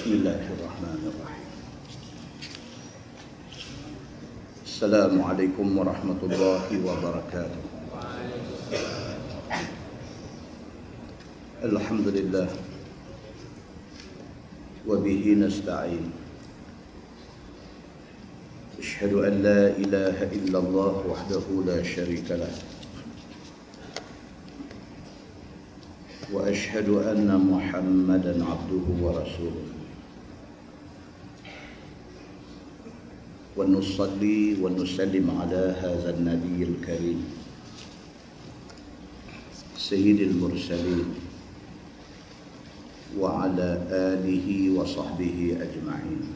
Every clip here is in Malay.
Bismillahirrahmanirrahim. Assalamualaikum warahmatullahi wabarakatuh. Alhamdulillah wa bihi nasta'in. Asyhadu an la ilaha illallah wahdahu la syarika lah. Wa asyhadu anna Muhammadan abduhu wa rasuluh. Wa nusalli wa nusallim ala hadzal nabiyil karim sayyidil mursalin wa ala alihi wa sahbihi ajma'in.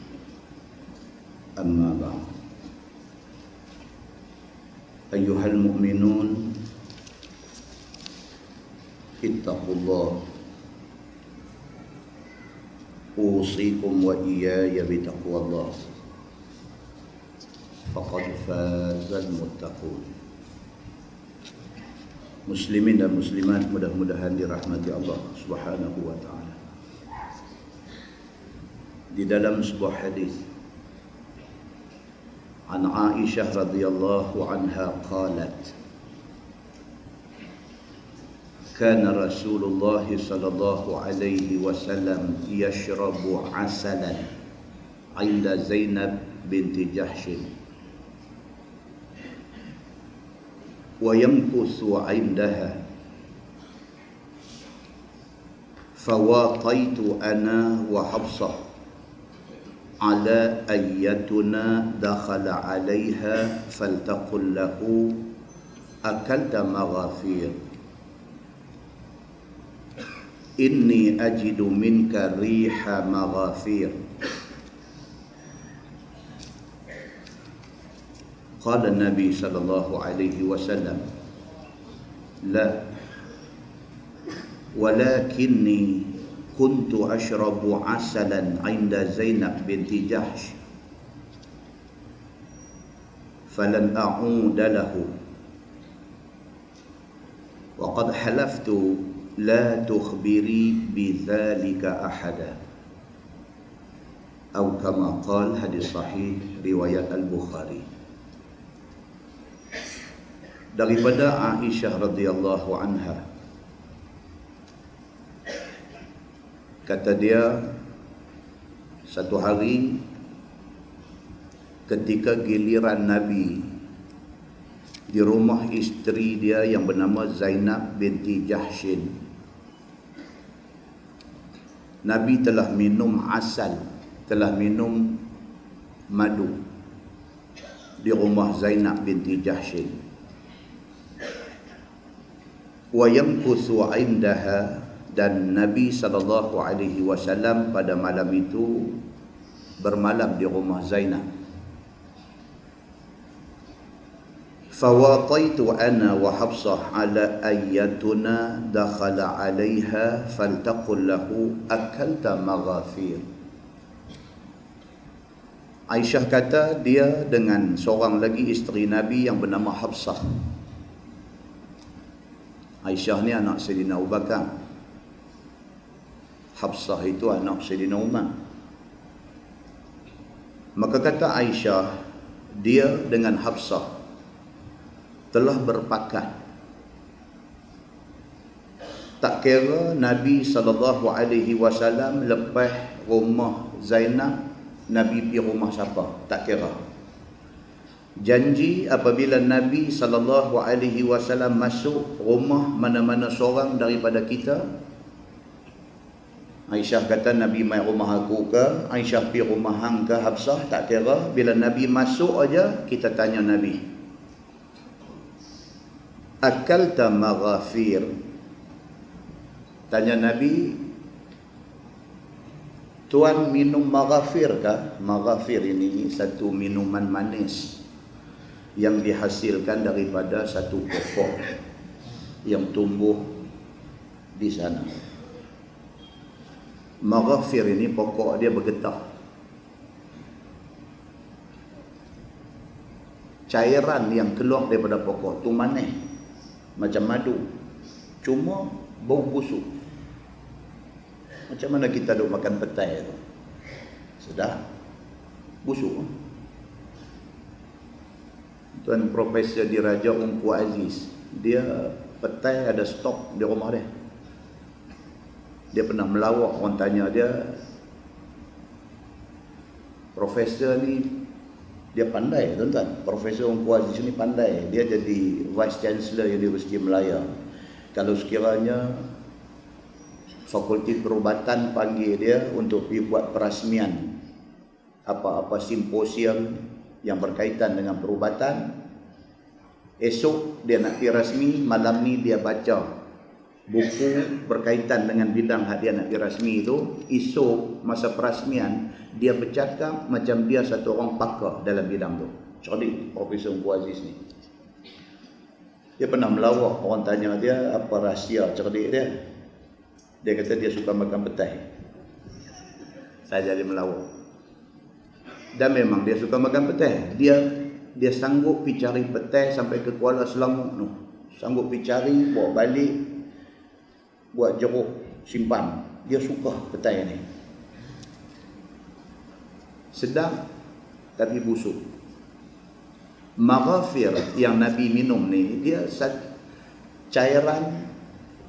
Amma ba'd. Ayyuhal mu'minun, ittaqullah. Usikum wa iyaya bitaqwallah. Faqad fazal muttaqun. Muslimin dan muslimat mudah-mudahan dirahmati Allah Subhanahu wa taala. Di dalam sebuah hadis an Aisyah radhiyallahu anha qalat, kana Rasulullah sallallahu alaihi wasallam yashrabu asalan 'inda Zainab binti Jahshin wa yamkuthu 'indaha fawaqaitu ana wa Hafsah ala ayyatuna dakhala 'alayha faltaqul lahu akalta maghafir inni ajidu minka riha maghafir. Qala Nabi sallallahu alaihi wasallam, la walakinni kuntu ashrabu asalan 'inda Zainab binti Jahsh falan a'uda lahu wa qad halaftu la tukhbiri bidzalika ahada, atau kama qala. Hadis sahih riwayat Al-Bukhari. Daripada Aisyah radhiyallahu anha, kata dia, satu hari ketika giliran Nabi di rumah isteri dia yang bernama Zainab binti Jahshin, Nabi telah minum asal, telah minum madu di rumah Zainab binti Jahshin. Wa yamkuthu 'indaha, dan Nabi sallallahu alaihi wasallam pada malam itu bermalam di rumah Zainab. Fawataitu ana wa Hafsah ala ayyatuna dakhala 'alayha faltaqul lahu akalta maghafir. Aisyah kata, dia dengan seorang lagi isteri Nabi yang bernama Hafsah. Aisyah ni anak Sayyidina Abu Bakar, Hafsah itu anak Sayyidina Umar. Maka kata Aisyah, dia dengan Hafsah telah berpakat, tak kira Nabi SAW lepas rumah Zainab, Nabi pergi rumah siapa, tak kira. Janji apabila Nabi SAW masuk rumah mana-mana seorang daripada kita, Aisyah kata, Nabi mai rumah aku ke, Aisyah pergi rumah hang ke, Hafsah, tak kira. Bila Nabi masuk aja, kita tanya Nabi, akalta maghafir. Tanya Nabi, tuan minum maghafir kah? Maghafir ini satu minuman manis yang dihasilkan daripada satu pokok yang tumbuh di sana. Maghafir ini pokok dia bergetah. Cairan yang keluar daripada pokok tu manis macam madu, cuma bau busuk. Macam mana kita duk makan petai tu, Sedap. Busuk. Tuan Profesor Diraja Ungku Aziz, dia petai ada stok di rumah dia. Dia pernah melawak, orang tanya dia, Profesor ni dia pandai tuan-tuan. Profesor Ungku Aziz ni pandai. Dia jadi Vice Chancellor Universiti Melaya. Kalau sekiranya Fakulti Perubatan panggil dia untuk pergi buat perasmian apa-apa simposium yang berkaitan dengan perubatan, esok dia nak pergi rasmi, malam ni dia baca buku berkaitan dengan bidang hak dia nak pergi rasmi itu. Esok masa perasmian dia bercakap macam dia satu orang pakar dalam bidang tu. Cerdik Profesor Ungku Aziz ni. Dia pernah melawak, orang tanya dia apa rahsia cerdik dia. Dia kata dia suka makan petai. Saya jadi melawak. Dan memang dia suka makan petai. Dia sanggup pergi cari petai sampai ke Kuala Selangor tu. Sanggup pergi cari, bawa balik, buat jeruk, simpan. Dia suka petai ni. Sedap tapi busuk. Maghafir yang Nabi minum ni, dia cairan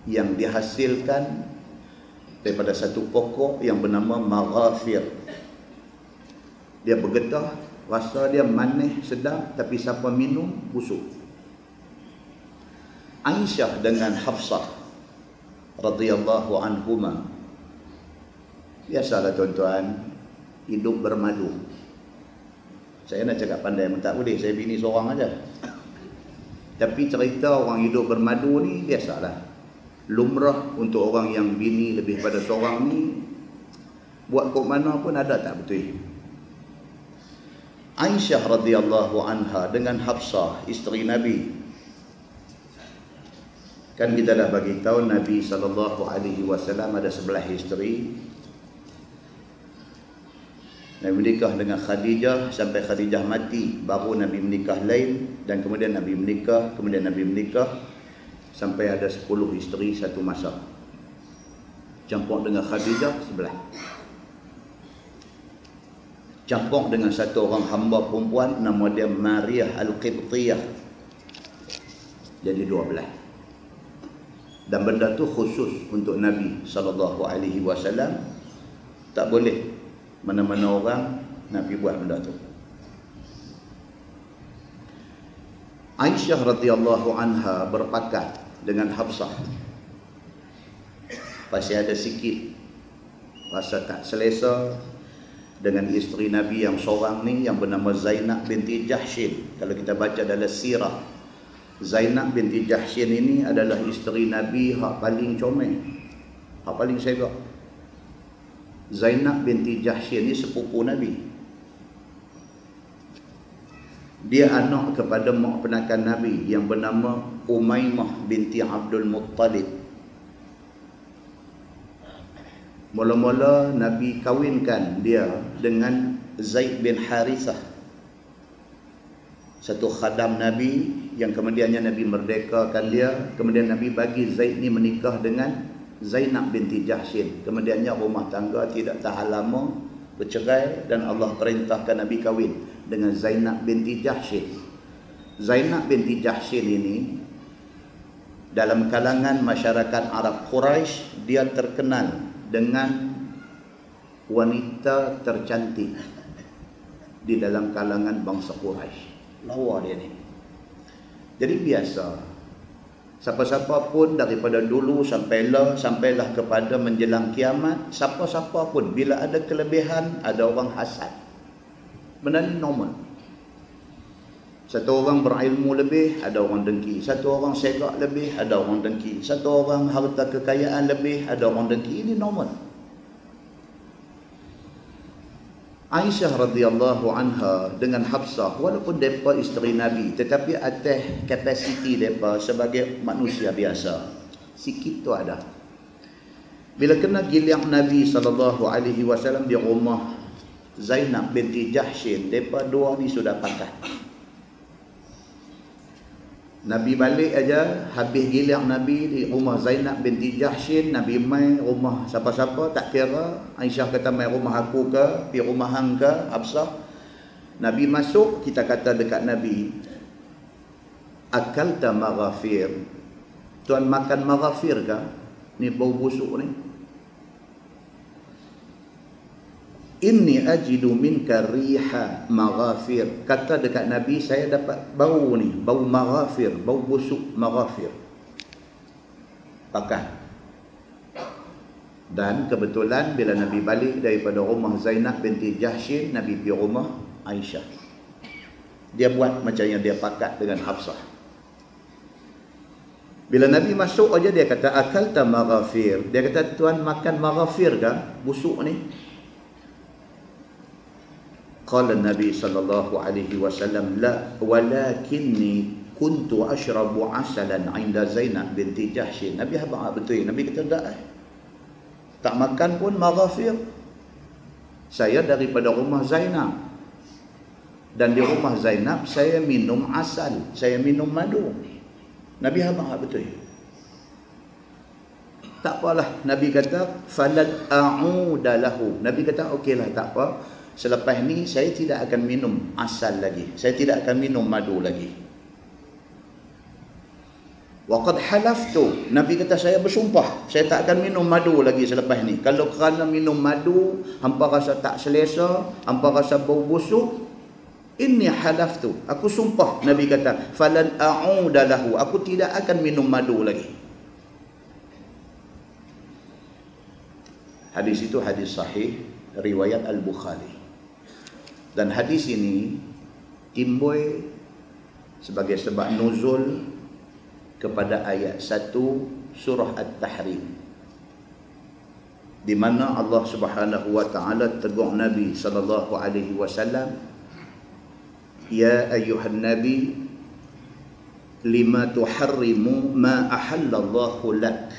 yang dihasilkan daripada satu pokok yang bernama maghafir. Dia bergetah, rasa dia manis, sedap, tapi siapa minum, busuk. Aisyah dengan Hafsah radhiyallahu anhuma, biasalah tuan-tuan, hidup bermadu. Saya nak cakap pandai pun tak boleh, saya bini seorang aja. Tapi cerita orang hidup bermadu ni biasalah. Lumrah untuk orang yang bini lebih pada seorang ni, buat kok mana pun ada tak betul. Aisyah radhiyallahu anha dengan Hafsah isteri Nabi. Kan kita dah bagi tahu Nabi SAW ada 11 isteri. Nabi menikah dengan Khadijah sampai Khadijah mati, baru Nabi menikah lain, dan kemudian Nabi menikah, sampai ada 10 isteri satu masa. Campur dengan Khadijah 11. Campur dengan satu orang hamba perempuan nama dia Mariah Al-Qibtiyah, jadi 12. Dan benda tu khusus untuk Nabi SAW. Tak boleh mana-mana orang nak pergi buat benda tu. Aisyah radhiyallahu anha berpakat dengan Hafsah. Pasti ada sikit rasa tak selesa dengan isteri Nabi yang seorang ni yang bernama Zainab binti Jahshin. Kalau kita baca dalam sirah, Zainab binti Jahshin ini adalah isteri Nabi hak paling comel, hak paling segak. Zainab binti Jahshin ni sepupu Nabi. Dia anak kepada mak penakan Nabi yang bernama Umaymah binti Abdul Muttalib. Mula-mula Nabi kawinkan dia dengan Zaid bin Harithah, satu khadam Nabi yang kemudiannya Nabi merdekakan dia. Kemudian Nabi bagi Zaid ni menikah dengan Zainab binti Jahshin. Kemudiannya rumah tangga tidak tahan lama, bercerai, dan Allah perintahkan Nabi kahwin dengan Zainab binti Jahshin. Zainab binti Jahshin ini dalam kalangan masyarakat Arab Quraisy, dia terkenal dengan wanita tercantik di dalam kalangan bangsa Quraisy. Lawa dia ni. Jadi biasa, siapa-siapa pun daripada dulu sampailah kepada menjelang kiamat, siapa-siapa pun bila ada kelebihan, ada orang hasad. Benda ni normal. Satu orang berilmu lebih, ada orang dengki. Satu orang segak lebih, ada orang dengki. Satu orang harta kekayaan lebih, ada orang dengki. Ini normal. Aisyah radhiyallahu anha dengan Hafsah, walaupun mereka isteri Nabi, tetapi atas kapasiti mereka sebagai manusia biasa, sikit tu ada. Bila kena giliang Nabi SAW di rumah Zainab binti Jahshin, mereka dua ni sudah pakat. Nabi balik aja, habis giliran Nabi di rumah Zainab binti Jahshin, Nabi mai rumah siapa-siapa tak kira. Aisyah kata mai rumah aku ke, pergi rumah hang ke, Hafsah. Nabi masuk, kita kata dekat Nabi, akalta maghafir. Tuan makan maghafir ke? Ni bau busuk ni. Inni ajidu minka riha maghafir. Kata dekat Nabi, saya dapat bau ni, bau maghafir, bau busuk maghafir. Pakai. Dan kebetulan bila Nabi balik daripada rumah Zainab binti Jahshin, Nabi pergi rumah Aisyah. Dia buat macam yang dia pakat dengan Hafsah. Bila Nabi masuk aja dia kata akalta maghafir. Dia kata, tuan makan maghafir ke? Busuk ni. Qala Nabi sallallahu alaihi wasallam, la walakinni kuntu ashrabu asalan 'inda Zainab binti Jahshin. Nabi habaq betul. Nabi kata tak. Tak makan pun maghafir. Saya daripada rumah Zainab. Dan di rumah Zainab saya minum asal, saya minum madu. Nabi habaq betul. Tak apalah, Nabi kata falan a'uda lahu. Nabi kata okeylah, tak apa. Selepas ni saya tidak akan minum asal lagi. Saya tidak akan minum madu lagi. Waqad halaftu. Nabi kata saya bersumpah, saya tak akan minum madu lagi selepas ni. Kalau kerana minum madu, hampa rasa tak selesa, hampa rasa bau busuk, inni halaftu. Aku sumpah, Nabi kata, falan a'uda lahu. Aku tidak akan minum madu lagi. Hadis itu hadis sahih riwayat Al-Bukhari. Dan hadis ini timbul sebagai sebab nuzul kepada ayat 1 surah At-Tahrim, di mana Allah Subhanahu wa taala tegur Nabi sallallahu alaihi wasallam, ya ayyuhan nabi lima tuharrimu ma ahallallahu lak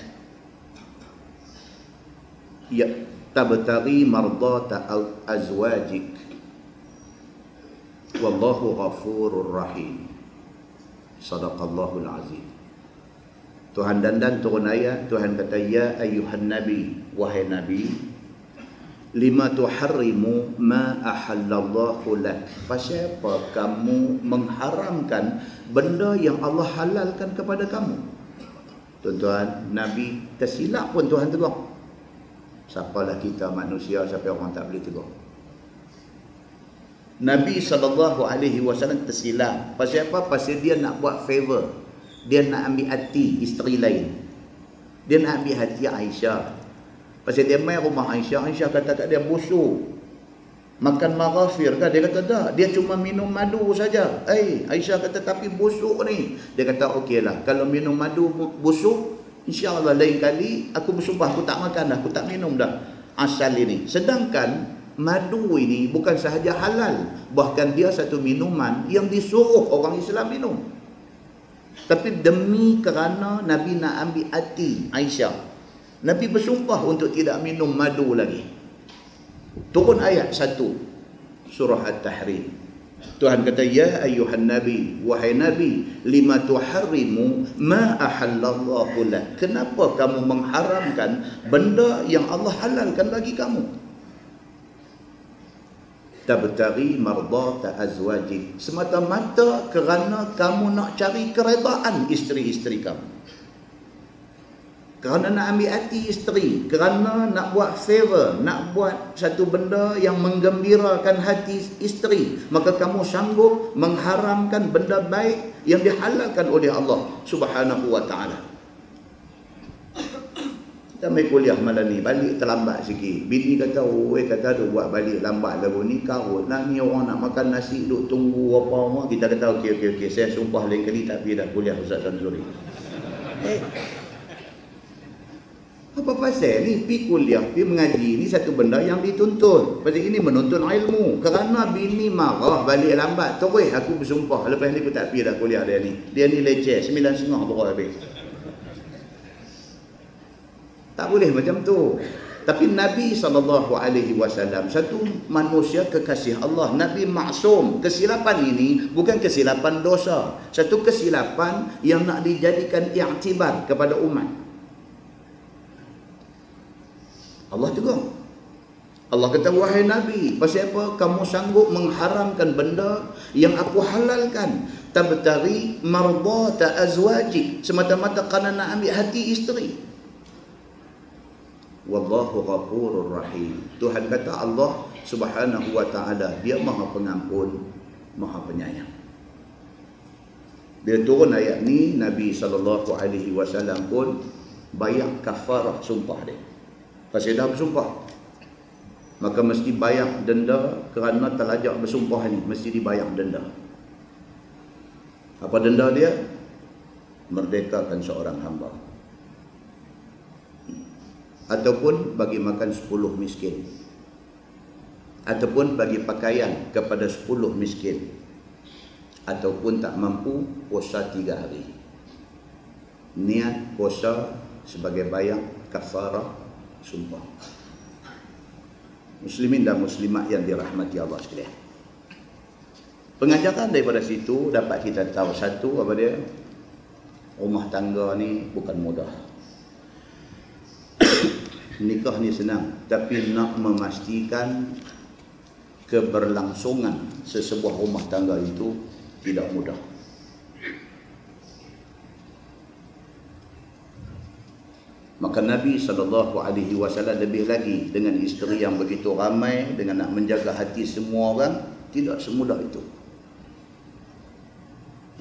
ya tabtaghi mardata azwajik wallahu ghafurur rahim. Sadaqallahul azim. Tuhan dandan turun ayat, Tuhan kata, ya ayyuhan nabi, wahai nabi, lima tuharrimu ma ahallallahu lak. Pasal apa kamu mengharamkan benda yang Allah halalkan kepada kamu? Tuan-tuan, Nabi tersilap pun Tuhan tegur. Siapalah kita manusia, siapa orang tak boleh tegur. Nabi SAW tersilap. Pasal apa? Pasal dia nak buat favor. Dia nak ambil hati isteri lain. Dia nak ambil hati Aisyah. Pasal dia main rumah Aisyah, Aisyah kata kat dia, busuk. Makan maghafir kan? Dia kata tak, dia cuma minum madu saja. Aisyah kata tapi busuk ni. Dia kata okeylah, kalau minum madu busuk, insya-Allah lain kali aku bersumpah aku tak makan dah, aku tak minum dah asal ini. Sedangkan madu ini bukan sahaja halal, bahkan dia satu minuman yang disuruh orang Islam minum. Tapi demi kerana Nabi nak ambil hati Aisyah, Nabi bersumpah untuk tidak minum madu lagi. Turun ayat 1 surah At-Tahrim. Tuhan kata, ya ayyuhan nabi, wahai nabi, lima tuharrimu ma ahallallahu lak. Kenapa kamu mengharamkan benda yang Allah halalkan bagi kamu? Tabtaghi mardata azwajik. Semata-mata kerana kamu nak cari keredaan isteri-isteri kamu. Kerana nak ambil hati isteri, kerana nak buat favor, nak buat satu benda yang menggembirakan hati isteri, maka kamu sanggup mengharamkan benda baik yang dihalalkan oleh Allah Subhanahu wa taala. Kita main kuliah malam ni, balik terlambat sikit. Bini kata, kata ada buat balik lambat lagu ni, karut lah ni, orang nak makan nasi duk tunggu apa-apa. Kita kata okey, saya sumpah lain kali tak pergi dah kuliah Ustaz Samsuri. Apa pasal ni? Pergi kuliah, pergi mengaji ni satu benda yang dituntut. Pasal ini menuntut ilmu. Kerana bini marah balik lambat, terus aku bersumpah lepas ni aku tak pergi dah kuliah dia ni. Dia ni leceh, 9.30 terus habis. Tak boleh macam tu. Tapi Nabi SAW satu manusia kekasih Allah. Nabi maksum. Kesilapan ini bukan kesilapan dosa. Satu kesilapan yang nak dijadikan i'tibar kepada umat. Allah tegur. Allah kata, wahai Nabi, pasal apa kamu sanggup mengharamkan benda yang aku halalkan? Tabtaghi mardata azwajik, semata-mata kerana nak ambil hati isteri. Wallahu ghafurur rahim. Tuhan kata, Allah Subhanahu wa taala, dia Maha Pengampun, Maha Penyayang. Bila turun ayat ni, Nabi SAW pun bayar kafarah sumpah dia. Pasal dah bersumpah, maka mesti bayar denda kerana terlajak bersumpah ni, mesti dibayar denda. Apa denda dia? Merdekakan seorang hamba, ataupun bagi makan 10 miskin, ataupun bagi pakaian kepada 10 miskin, ataupun tak mampu puasa 3 hari. Niat puasa sebagai bayar kafarah sumpah. Muslimin dan muslimat yang dirahmati Allah sekalian, pengajaran daripada situ dapat kita tahu satu, apa dia? Rumah tangga ni bukan mudah. Nikah ni senang, tapi nak memastikan keberlangsungan sesebuah rumah tangga itu tidak mudah. Maka Nabi SAW lebih lagi dengan isteri yang begitu ramai, dengan nak menjaga hati semua orang, tidak semudah itu.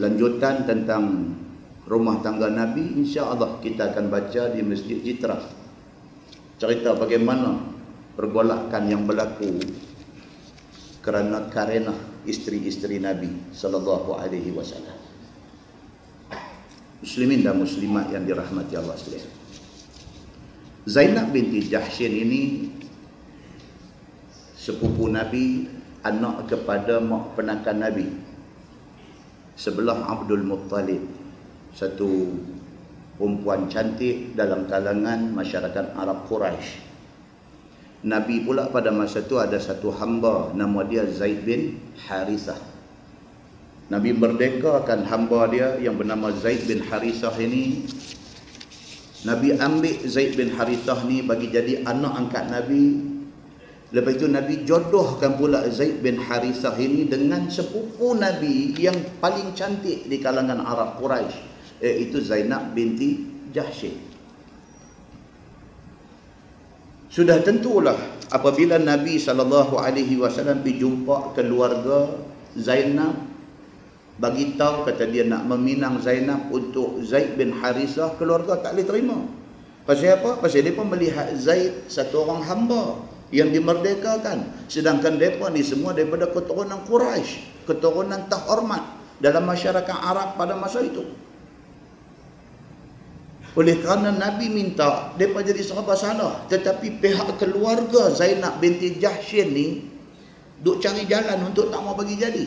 Lanjutan tentang rumah tangga Nabi, insya-Allah kita akan baca di Masjid Jitra. Cerita bagaimana pergolakan yang berlaku kerana karenah isteri-isteri Nabi SAW. Muslimin dan muslimat yang dirahmati Allah sekalian, Zainab binti Jahshin ini sepupu Nabi, anak kepada mak penakan Nabi sebelah Abdul Muttalib, satu perempuan cantik dalam kalangan masyarakat Arab Quraisy. Nabi pula pada masa itu ada satu hamba nama dia Zaid bin Harithah. Nabi merdekakan hamba dia yang bernama Zaid bin Harithah ini. Nabi ambil Zaid bin Harithah ni bagi jadi anak angkat Nabi. Lepas itu Nabi jodohkan pula Zaid bin Harithah ini dengan sepupu Nabi yang paling cantik di kalangan Arab Quraisy, iaitu Zainab binti Jahshin. Sudah tentulah apabila Nabi SAW pergi jumpa keluarga Zainab, bagi tahu kata dia nak meminang Zainab untuk Zaid bin Harithah, keluarga tak boleh terima. Pasal apa? Pasal mereka melihat Zaid satu orang hamba yang dimerdekakan, sedangkan mereka ni semua daripada keturunan Quraisy, keturunan terhormat dalam masyarakat Arab pada masa itu. Oleh kerana Nabi minta mereka jadi serba salah, tetapi pihak keluarga Zainab binti Jahshin ni duk cari jalan untuk tak mau bagi jadi.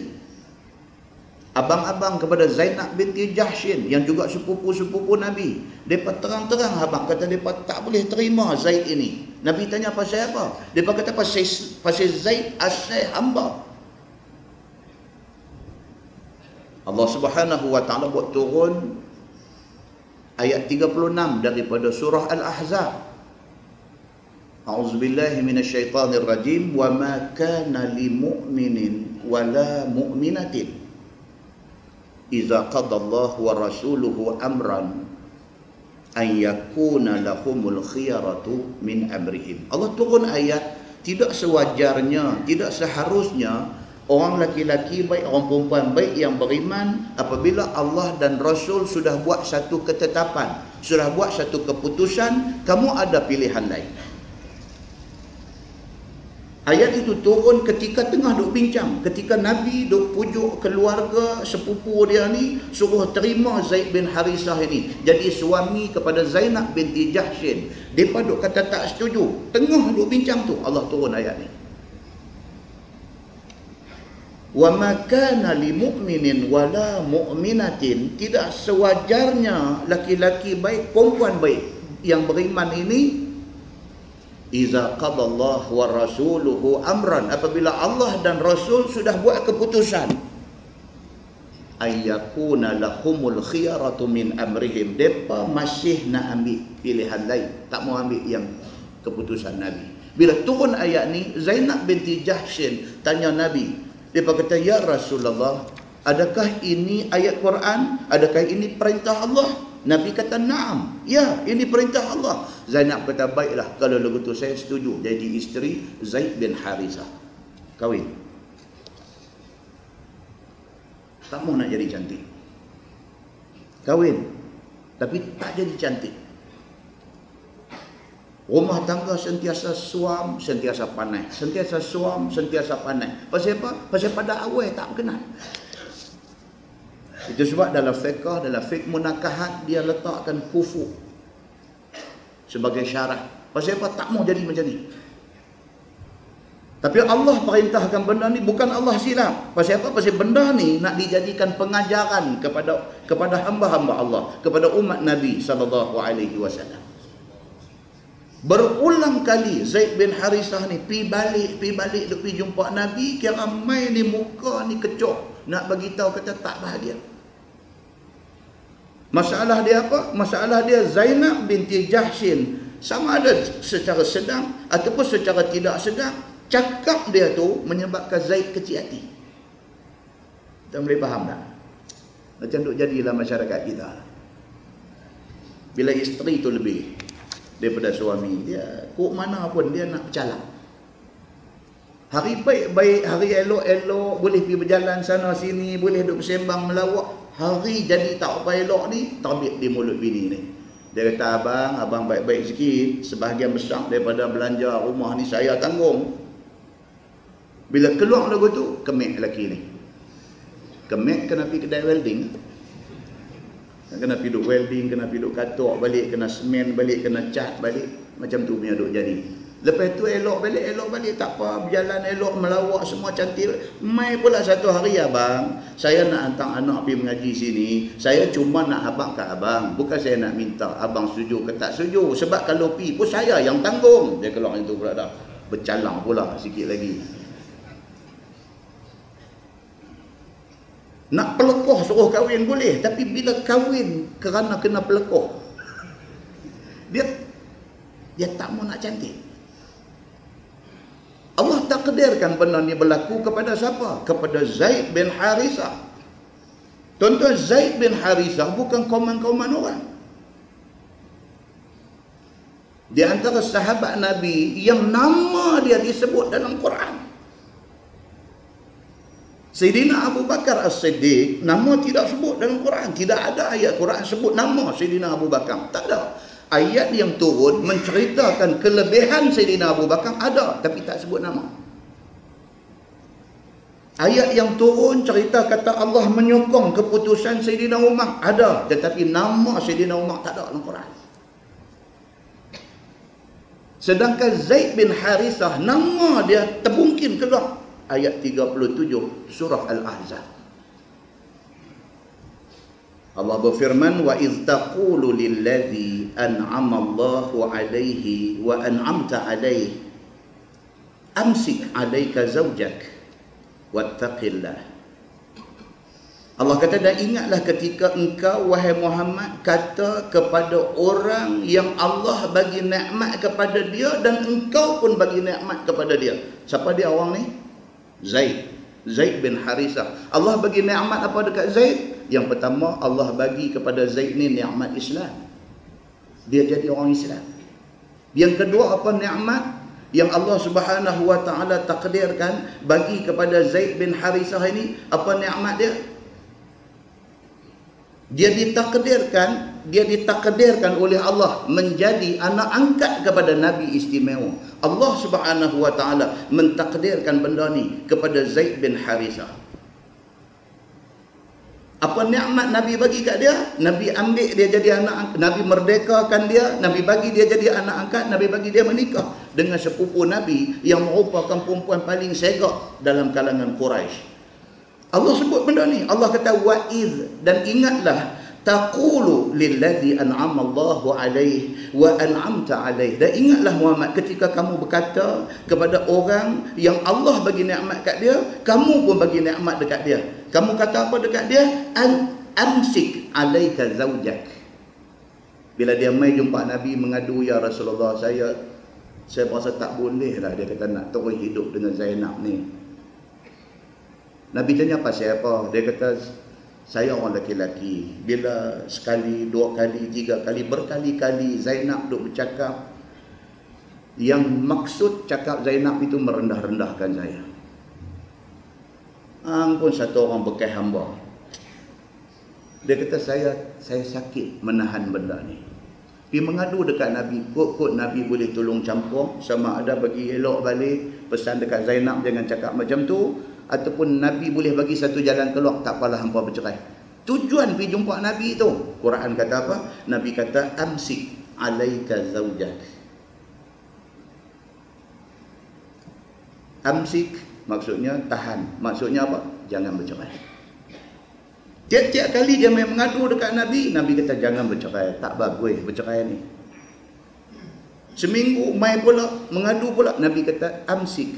Abang-abang kepada Zainab binti Jahshin yang juga sepupu-sepupu Nabi, mereka terang-terang abang kata mereka tak boleh terima Zaid ini. Nabi tanya pasal apa? Mereka kata pasal Zaid asal hamba. Allah Subhanahu wa taala buat turun ayat 36 daripada surah Al-Ahzab. A'udzubillahi minasyaitonir rajim. Wa ma kana lil mu'minin wala mu'minatin idza qadallahu wa rasuluhu amran an yakuna lahumul khiyaratu min amrihim. Allah turun ayat, tidak sewajarnya, tidak seharusnya orang laki-laki baik, orang perempuan baik yang beriman, apabila Allah dan Rasul sudah buat satu ketetapan, sudah buat satu keputusan, kamu ada pilihan lain. Ayat itu turun ketika tengah duk bincang, ketika Nabi duk pujuk keluarga sepupu dia ni suruh terima Zaid bin Harithah ini jadi suami kepada Zainab binti Jahshin. Depa duk kata tak setuju. Tengah duk bincang tu Allah turun ayat ni. Wa ma kana lil mu'minin wala mu'minatin, tidak sewajarnya laki-laki baik perempuan baik yang beriman ini Iza qadallahu wa rasuluhu amran, apabila Allah dan Rasul sudah buat keputusan, ayyakuna lahumul khiyaratu min amrihim, depa masih nak ambil pilihan lain, tak mau ambil yang keputusan Nabi. Bila turun ayat ni, Zainab binti Jahshin tanya Nabi, depa kata, ya Rasulullah, adakah ini ayat Quran? Adakah ini perintah Allah? Nabi kata, na'am, ya, ini perintah Allah. Zainab kata, baiklah, kalau begitu saya setuju jadi isteri Zaid bin Harithah. Kahwin. Tak mau nak jadi cantik. Kahwin, tapi tak jadi cantik. Rumah tangga sentiasa suam, sentiasa panai. Sentiasa suam, sentiasa panai. Pasal apa? Pasal pada awal tak kenal. Itu sebab dalam fiqh, dalam fiqh munakahat, dia letakkan kufu sebagai syarat. Pasal apa? Tak mau jadi macam ni. Tapi Allah perintahkan benda ni, bukan Allah silap. Pasal apa? Pasal benda ni nak dijadikan pengajaran kepada hamba-hamba Allah, kepada umat Nabi SAW. Berulang kali Zaid bin Harithah ni pi balik dia pi jumpa Nabi, kira mai ni muka ni kecoh, nak bagi tahu kata tak bahagia. Masalah dia apa? Masalah dia Zainab binti Jahshin, sama ada secara sedang ataupun secara tidak sedang, cakap dia tu menyebabkan Zaid kecil hati. Kita boleh faham tak? Macam duk jadilah masyarakat kita. Bila isteri tu lebih daripada suami, dia kok mana pun dia nak bercakap. Hari baik-baik, hari elok-elok, boleh pergi berjalan sana sini, boleh duduk bersembang melawak. Hari jadi tak apa elok ni, terbit di mulut bini ni. Dia kata, abang baik-baik sikit, sebahagian besar daripada belanja rumah ni saya tanggung. Bila keluar lagu tu, kemek lelaki ni. Kemek kena pergi kedai welding. Kena pergi duduk welding, kena pergi duduk katok balik, kena semen balik, kena cat balik. Macam tu punya duduk jadi. Lepas tu elok balik, tak apa, berjalan elok, melawak, semua cantik. Mai pula satu hari, abang, saya nak hantar anak pergi mengaji sini, saya cuma nak habaq kat abang, bukan saya nak minta abang setuju ke tak setuju. Sebab kalau pergi pun saya yang tanggung. Dia keluar itu pula dah, bercalang pula sikit lagi. Nak pelekoh suruh kahwin boleh, tapi bila kahwin kerana kena pelekoh, dia tak mau nak cantik. Allah takdirkan benda ni berlaku kepada siapa? Kepada Zaid bin Harithah. Tuan-tuan, Zaid bin Harithah bukan komen-komen orang. Di antara sahabat Nabi yang nama dia disebut dalam Quran. Sayyidina Abu Bakar As-Siddiq, nama tidak sebut dalam Quran. Tidak ada ayat Quran sebut nama Sayyidina Abu Bakar. Tak ada. Ayat yang turun menceritakan kelebihan Sayyidina Abu Bakar ada, tapi tak sebut nama. Ayat yang turun cerita kata Allah menyokong keputusan Sayyidina Umar ada, tetapi nama Sayyidina Umar tak ada dalam Quran. Sedangkan Zaid bin Harithah, nama dia terbungkin keluar. Ayat 37 surah Al-Ahzab. Allah berfirman, wa iz taqulu lilladzi an'ama Allahu 'alaihi wa an'amta 'alaihi amsik 'alaika zawjak wattaqillah. Allah kata, dan ingatlah ketika engkau wahai Muhammad kata kepada orang yang Allah bagi nikmat kepada dia dan engkau pun bagi nikmat kepada dia. Siapa dia orang ni? Zaid bin Harithah. Allah bagi nikmat apa dekat Zaid? Yang pertama, Allah bagi kepada Zaid ni nikmat Islam. Dia jadi orang Islam. Yang kedua, apa nikmat yang Allah Subhanahu wa taala takdirkan bagi kepada Zaid bin Harithah ini? Apa nikmat dia? Dia ditakdirkan oleh Allah menjadi anak angkat kepada Nabi istimewa. Allah Subhanahu wa taala mentakdirkan benda ni kepada Zaid bin Harithah. Apa nikmat Nabi bagi kat dia? Nabi ambil dia jadi anak angkat, Nabi merdekakan dia, Nabi bagi dia jadi anak angkat, Nabi bagi dia menikah dengan sepupu Nabi yang merupakan perempuan paling segak dalam kalangan Quraisy. Allah sebut benda ni. Allah kata, wa'iz, dan ingatlah taqulu lilladzi an'ama Allahu alaihi wa an'amta alaihi. Dan ingatlah Muhammad, ketika kamu berkata kepada orang yang Allah bagi nikmat kat dia, kamu pun bagi nikmat dekat dia. Kamu kata apa dekat dia? Amsik alaika zaujak. Bila dia mai jumpa Nabi mengadu, ya Rasulullah, saya rasa tak boleh lah, dia kata nak terus hidup dengan Zainab ni. Nabi tanya pasal apa? Dia kata, saya orang lelaki. Bila sekali, dua kali, tiga kali, berkali-kali Zainab duk bercakap, yang maksud cakap Zainab itu merendah-rendahkan saya. Ampun satu orang bekas hamba. Dia kata, saya sakit menahan benda ni. Pergi mengadu dekat Nabi. Kok Nabi boleh tolong campur, sama ada bagi elok balik, pesan dekat Zainab jangan cakap macam tu, ataupun Nabi boleh bagi satu jalan keluar, tak apalah hampa bercerai. Tujuan pergi jumpa Nabi tu, Quran kata apa? Nabi kata, amsik alaika zaujak. Amsik maksudnya tahan. Maksudnya apa? Jangan bercerai. Tiap-tiap kali dia main mengadu dekat Nabi, Nabi kata jangan bercerai, tak bagus bercerai ni. Seminggu main pula, mengadu pula, Nabi kata amsik,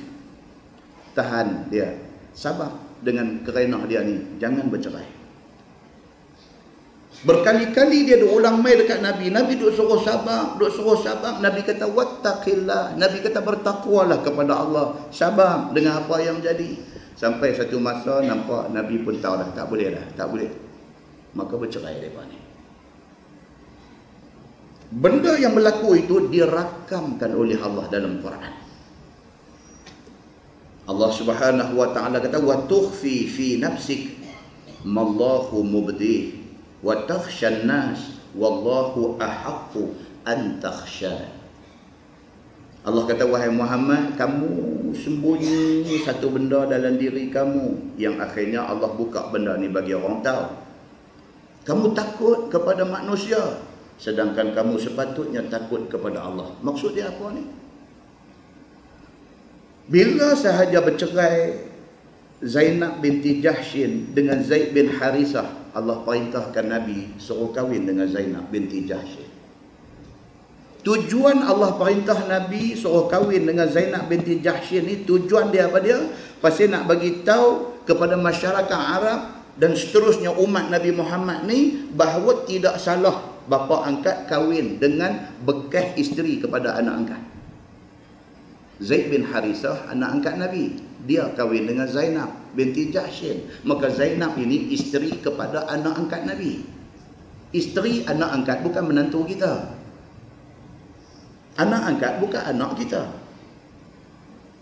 tahan dia, sabar dengan kerenah dia ni, jangan bercerai. Berkali-kali dia duk ulang mai dekat Nabi, Nabi duk suruh sabar, Nabi kata wattaqillah, Nabi kata bertakwalah kepada Allah, sabar dengan apa yang jadi. Sampai satu masa nampak Nabi pun tahu dah, tak boleh. Maka bercerai mereka ni. Benda yang berlaku itu dirakamkan oleh Allah dalam Quran. Allah Subhanahu wa taala kata, wa tukhfi fi nafsik mallahu mubdih wa takhshan nas wallahu ahaqqu an takhsha. Allah kata, wahai Muhammad, kamu sembunyi satu benda dalam diri kamu yang akhirnya Allah buka benda ni bagi orang tahu. Kamu takut kepada manusia, sedangkan kamu sepatutnya takut kepada Allah. Maksud dia apa ni? Bila sahaja bercerai Zainab binti Jahshin dengan Zaid bin Harisah, Allah perintahkan Nabi suruh kahwin dengan Zainab binti Jahshin. Tujuan Allah perintah Nabi suruh kahwin dengan Zainab binti Jahshin ni, tujuan dia apa dia? Pasal nak bagi tahu kepada masyarakat Arab dan seterusnya umat Nabi Muhammad ni bahawa tidak salah bapa angkat kahwin dengan bekas isteri kepada anak angkat. Zaid bin Harisah anak angkat Nabi, dia kahwin dengan Zainab binti Jahshin. Maka Zainab ini isteri kepada anak angkat Nabi. Isteri anak angkat bukan menantu kita. Anak angkat bukan anak kita.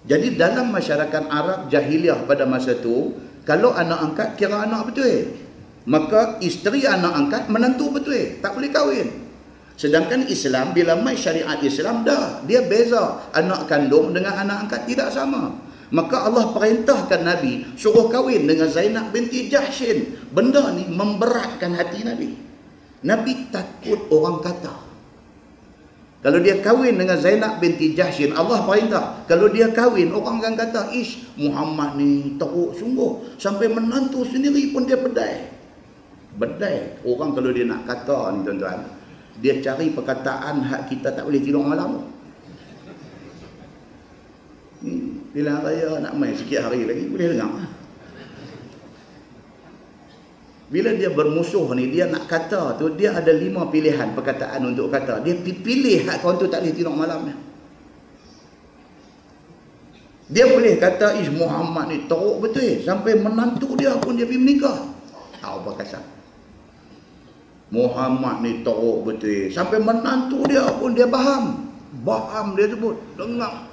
Jadi dalam masyarakat Arab jahiliah pada masa tu, kalau anak angkat kira anak betul, maka isteri anak angkat menantu betul, tak boleh kahwin. Sedangkan Islam, bila mai syariat Islam dah, dia beza anak kandung dengan anak angkat, tidak sama. Maka Allah perintahkan Nabi suruh kahwin dengan Zainab binti Jahshin. Benda ni memberatkan hati Nabi. Nabi takut orang kata. Kalau dia kahwin dengan Zainab binti Jahshin, Allah perintah, kalau dia kahwin, orang akan kata, ish, Muhammad ni teruk sungguh, sampai menantu sendiri pun dia bedai. Orang kalau dia nak kata ni tuan-tuan, dia cari perkataan hak kita tak boleh tidur malam. Pilihan raya nak main sikit hari lagi, boleh dengar. Bila dia bermusuh ni, dia nak kata tu, dia ada 5 pilihan perkataan untuk kata. Dia pilih hak kawan tu tak boleh tidur malam. Dia boleh kata, ish, Muhammad ni teruk betul, sampai menantu dia pun dia pergi menikah. Apa kasar? Muhammad ni teruk betul, sampai menantu dia pun dia baham dia sebut, dengar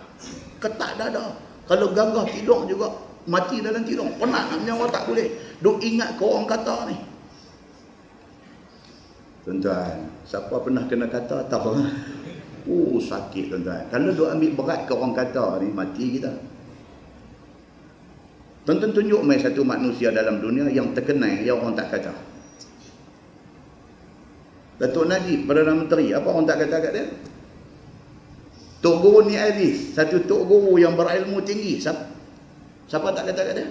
ketak dada. Kalau gagah tidur juga, mati dalam tidur, penat nak nyawa tak boleh. Duk ingat ke orang kata ni. Tuan-tuan, siapa pernah kena kata tahu? Sakit tuan-tuan. Kalau duk ambil berat ke orang kata ni, mati kita. Tuan-tuan tunjuk mai satu manusia dalam dunia yang terkenal yang orang tak kata. Datuk Najib, Perdana Menteri, apa orang tak kata kat dia? Tok Guru Ni Aziz, satu tok guru yang berilmu tinggi. Siapa tak kata kat dia?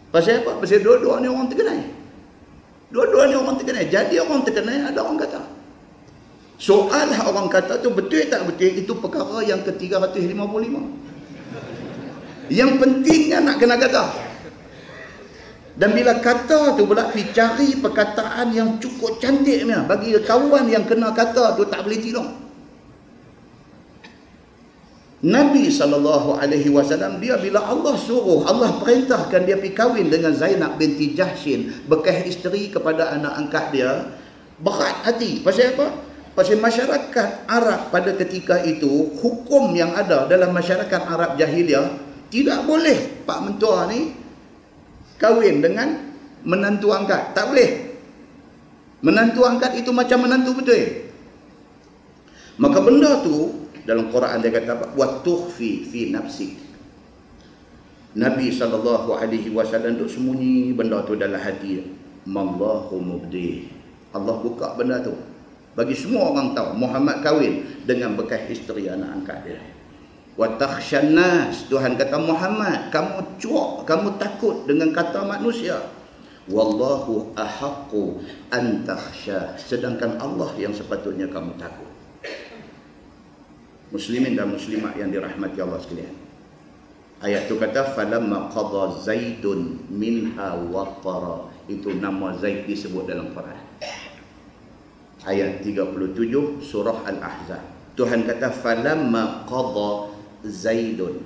Pasal apa? Pasal dua-dua ni orang terkenal. Dua-duanya orang terkenal. Jadi orang terkenal, ada orang kata. Soal orang kata tu betul tak betul, itu perkara yang ke-355. Yang pentingnya nak kena kata. Dan bila kata tu pula pergi cari perkataan yang cukup cantiknya, bagi kawan yang kena kata tu tak boleh tidur. Nabi SAW, dia bila Allah suruh, Allah perintahkan dia pergi kahwin dengan Zainab binti Jahshin, bekas isteri kepada anak angkat dia, berat hati. Pasal apa? Pasal masyarakat Arab pada ketika itu, hukum yang ada dalam masyarakat Arab jahiliah, tidak boleh pak mentua ni kahwin dengan menantu angkat. Tak boleh. Menantu angkat itu macam menantu betul. Maka benda tu dalam Quran dia kata apa? Wa tukhfi fi nafsik. Nabi SAW duk sembunyi benda tu dalam hati dia. Mallahu mubdi. Allah buka benda tu. Bagi semua orang tahu Muhammad kahwin dengan bekas isteri anak angkat dia. Wa takhshan nas. Tuhan kata Muhammad, kamu cuak, kamu takut dengan kata manusia. Wallahu ahaqqu an takhsha. Sedangkan Allah yang sepatutnya kamu takut. Muslimin dan muslimat yang dirahmati Allah sekalian. Ayat tu kata falamma qada Zaidun minha waqara. Itu nama Zaid disebut dalam Quran. Ayat 37 surah Al-Ahzab. Tuhan kata falamma qada Zaidun.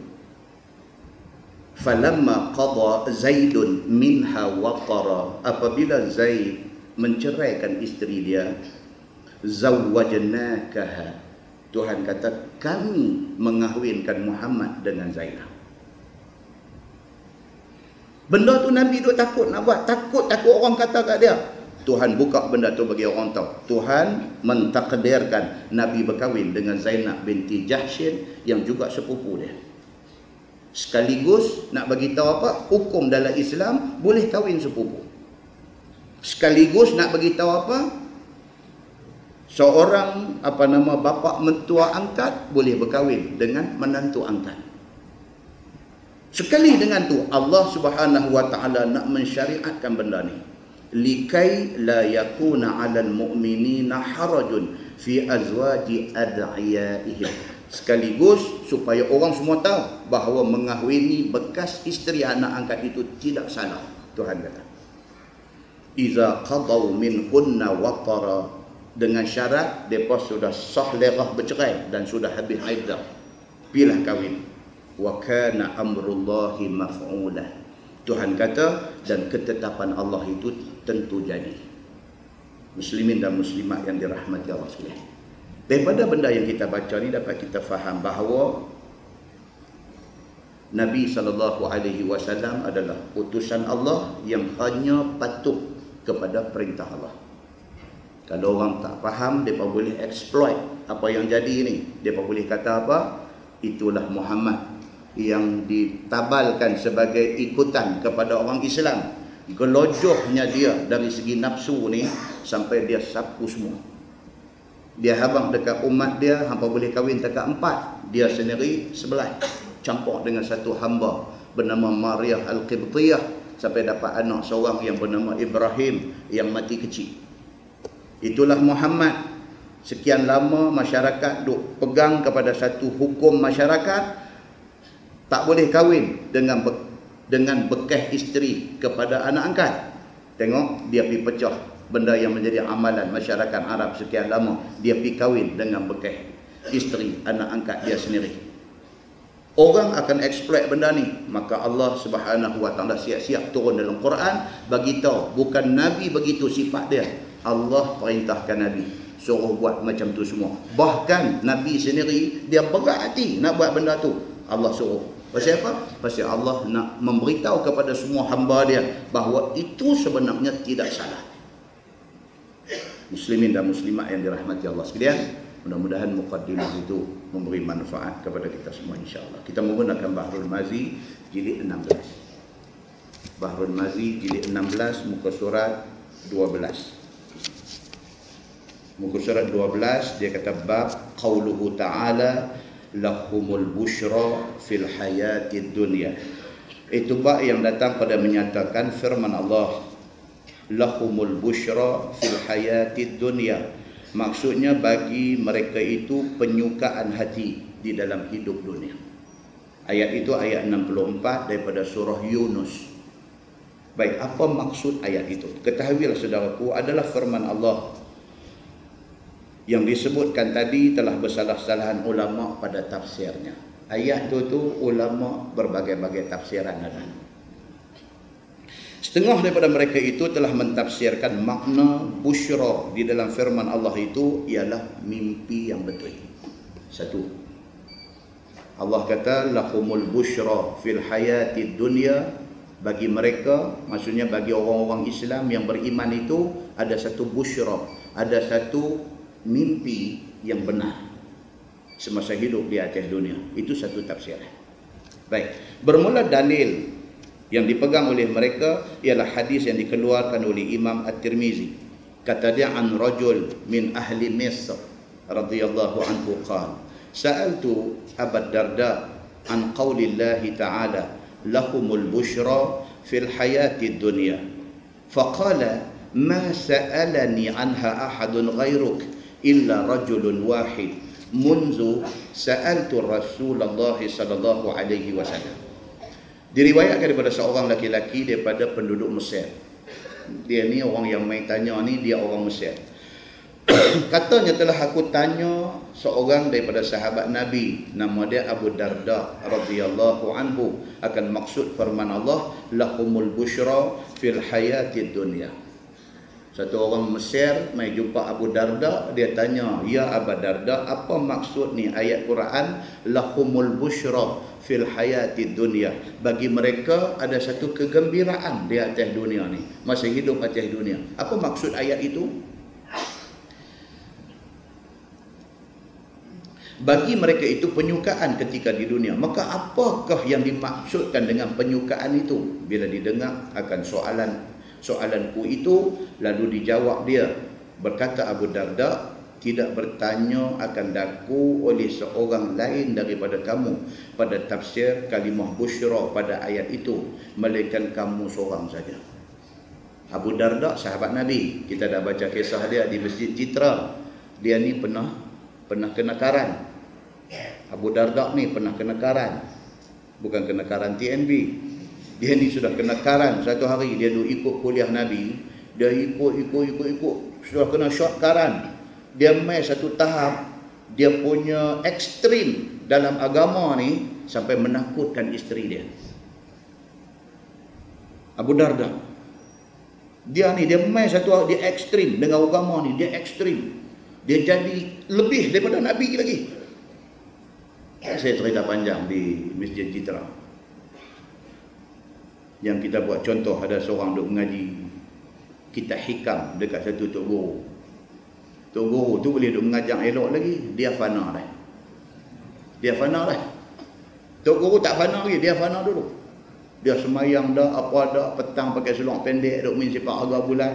Falamma qada Zaidun minha waqara. Apabila Zaid menceraikan isteri dia, zawwajnakaha. Tuhan kata kami mengahwinkan Muhammad dengan Zainab. Benda tu Nabi duk takut nak buat. Takut orang kata kat dia. Tuhan buka benda tu bagi orang tahu. Tuhan mentakdirkan Nabi berkahwin dengan Zainab binti Jahshin yang juga sepupu dia. Sekaligus nak bagi tahu apa? Hukum dalam Islam boleh kahwin sepupu. Sekaligus nak bagi tahu apa? Seorang bapa mentua angkat boleh berkahwin dengan menantu angkat. Sekali dengan tu Allah Subhanahu wa taala nak mensyariatkan benda ni. Likai la yakuna 'alal mu'minina harajun fi azwaji ad'iyaihim. Sekaligus supaya orang semua tahu bahawa mengahwini bekas isteri anak angkat itu tidak salah. Tuhan kata. Iza qadaw minhunna watara. Dengan syarat mereka sudah sah lerah bercerai dan sudah habis iddah, pilah kahwin. Wa kana amrullahi maf'ula. Tuhan kata dan ketetapan Allah itu tentu jadi. Muslimin dan muslimat yang dirahmati Allah sekalian. Daripada benda yang kita baca ni dapat kita faham bahawa Nabi SAW adalah utusan Allah yang hanya patuh kepada perintah Allah. Kalau orang tak faham, mereka boleh exploit apa yang jadi ni. Mereka boleh kata apa? Itulah Muhammad yang ditabalkan sebagai ikutan kepada orang Islam. Gelojohnya dia dari segi nafsu ni sampai dia sapu semua. Dia habang dekat umat dia, hampa boleh kahwin dekat 4. Dia sendiri sebelah. Campur dengan satu hamba bernama Maryam Al-Qibtiyah sampai dapat anak seorang yang bernama Ibrahim yang mati kecil. Itulah Muhammad. Sekian lama masyarakat duk pegang kepada satu hukum masyarakat, tak boleh kahwin dengan bekas isteri kepada anak angkat. Tengok dia pergi pecah benda yang menjadi amalan masyarakat Arab sekian lama. Dia pergi kahwin dengan bekas isteri anak angkat dia sendiri. Orang akan exploit benda ni. Maka Allah Subhanahu wa taala siap-siap turun dalam Quran bagi tahu bukan Nabi begitu sifat dia. Allah perintahkan Nabi suruh buat macam tu semua. Bahkan Nabi sendiri dia berat hati nak buat benda tu. Allah suruh. Pasal apa? Pasal Allah nak memberitahu kepada semua hamba dia bahawa itu sebenarnya tidak salah. Muslimin dan muslimat yang dirahmati Allah sekalian, mudah-mudahan muqaddimah itu memberi manfaat kepada kita semua insya-Allah. Kita menggunakan Bahrul Mazi jilid 16. Bahrul Mazi jilid 16 muka surat 12. Muka surat 12 dia kata bab qauluhu ta'ala lahumul busyra fil hayatid dunya. Itu bab yang datang pada menyatakan firman Allah lahumul busyra fil hayatid dunya. Maksudnya bagi mereka itu penyukaan hati di dalam hidup dunia. Ayat itu ayat 64 daripada surah Yunus. Baik, apa maksud ayat itu? Ketahuilah saudaraku, adalah firman Allah yang disebutkan tadi telah bersalah-salahan ulama pada tafsirnya. Ayat itu ulama berbagai-bagai tafsiran ada. Setengah daripada mereka itu telah mentafsirkan makna busyra di dalam firman Allah itu ialah mimpi yang betul. Satu, Allah kata lahumul busyra fil hayatid dunya. Bagi mereka, maksudnya bagi orang-orang Islam yang beriman itu ada satu busyra, ada satu mimpi yang benar semasa hidup di atas dunia. Itu satu tafsiran. Baik, bermula dalil yang dipegang oleh mereka ialah hadis yang dikeluarkan oleh Imam At-Tirmizi. Kata dia, an rajul min ahli Misr radhiyallahu anhu qala sa'altu Abu Darda an qaulillahi ta'ala lahumul busyra fil hayatid dunya faqala ma sa'alani anha ahadun ghairuk illa rajulun wahid munzu sa'altu Rasulullah sallallahu alaihi wasallam. Diriwayatkan daripada seorang laki-laki daripada penduduk Mesir. Dia ni orang yang main tanya ni, dia orang Mesir. Katanya telah aku tanya seorang daripada sahabat Nabi, nama dia Abu Darda radhiyallahu anhu, akan maksud firman Allah lahumul busyra fil hayatid dunya. Satu orang Mesir mai jumpa Abu Darda, dia tanya, ya Abu Darda, apa maksud ni ayat Quran lahumul busyra fil hayatid dunya? Bagi mereka ada satu kegembiraan di atas dunia ni, masa hidup atas dunia. Apa maksud ayat itu? Bagi mereka itu penyukaan ketika di dunia. Maka apakah yang dimaksudkan dengan penyukaan itu? Bila didengar akan soalanku itu, lalu dijawab dia, berkata Abu Darda, tidak bertanya akan daku oleh seorang lain daripada kamu pada tafsir kalimah busyra pada ayat itu, melainkan kamu seorang saja. Abu Darda sahabat Nabi, kita dah baca kisah dia di Masjid Citra. Dia ni pernah kena karan. Abu Darda ni pernah kena karan, bukan kena karan TNB. Dia ni sudah kena karan. Satu hari dia duk ikut kuliah Nabi, dia ikut, sudah kena shot karan. Dia mai satu tahap, dia punya ekstrim dalam agama ni sampai menakutkan isteri dia. Abu Darda, dia mai satu, dia ekstrim dengan agama ni, dia ekstrim. Dia jadi lebih daripada Nabi lagi. Saya cerita panjang di Masjid Citra. Yang kita buat contoh, ada seorang duk mengaji kitab hikam dekat satu tok guru. Tok guru tu boleh duk mengajar elok lagi, dia fana dah. Dia fana dah. Tok guru tak fana lagi, dia fana dulu. Dia semayang dah, apa dah, petang pakai seluar pendek, duk main sepak harga bulan.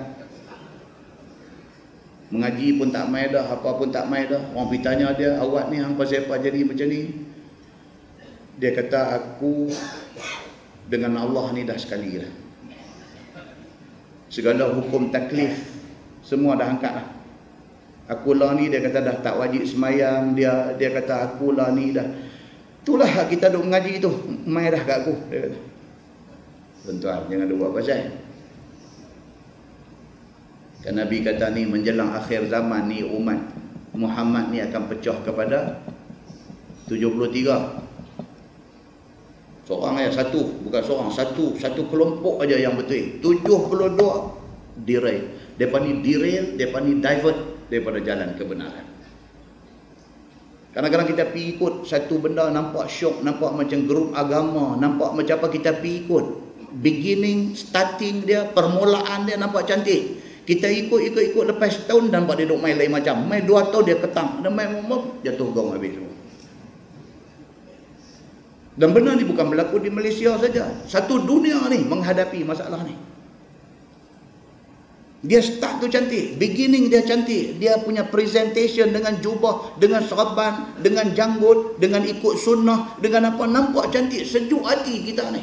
Mengaji pun tak mai dah, apa pun tak mai dah. Orang pergi tanya dia, awak ni hang pasal apa jadi macam ni? Dia kata, aku dengan Allah ni dah sekali dah. Segala hukum taklif semua dah angkat dah. Aku lah ni, dia kata dah tak wajib semayang. Dia kata aku lah ni dah. Itulah kita duk mengaji tu, mai dah kat aku, dia kata. Tuan-tuan, jangan duk buat pasal. Kan Nabi kata ni menjelang akhir zaman ni umat Muhammad ni akan pecah kepada 73. Seorang aja, satu, bukan seorang, satu kelompok aja yang betul. 72 derail. Depa ni derail, depa ni divert daripada jalan kebenaran. Kadang-kadang kita pergi ikut satu benda nampak syok, nampak macam grup agama, nampak macam apa, kita pergi ikut. Beginning, starting dia, permulaan dia nampak cantik. Kita ikut lepas setahun nampak dia duk main lain macam. Main 2 tahun dia ketang, dia main jatuh gong habis semua. Dan benar ni bukan berlaku di Malaysia saja. Satu dunia ni menghadapi masalah ni. Dia start tu cantik, beginning dia cantik, dia punya presentation dengan jubah, dengan serban, dengan janggut, dengan ikut sunnah, dengan apa, nampak cantik, sejuk hati kita ni.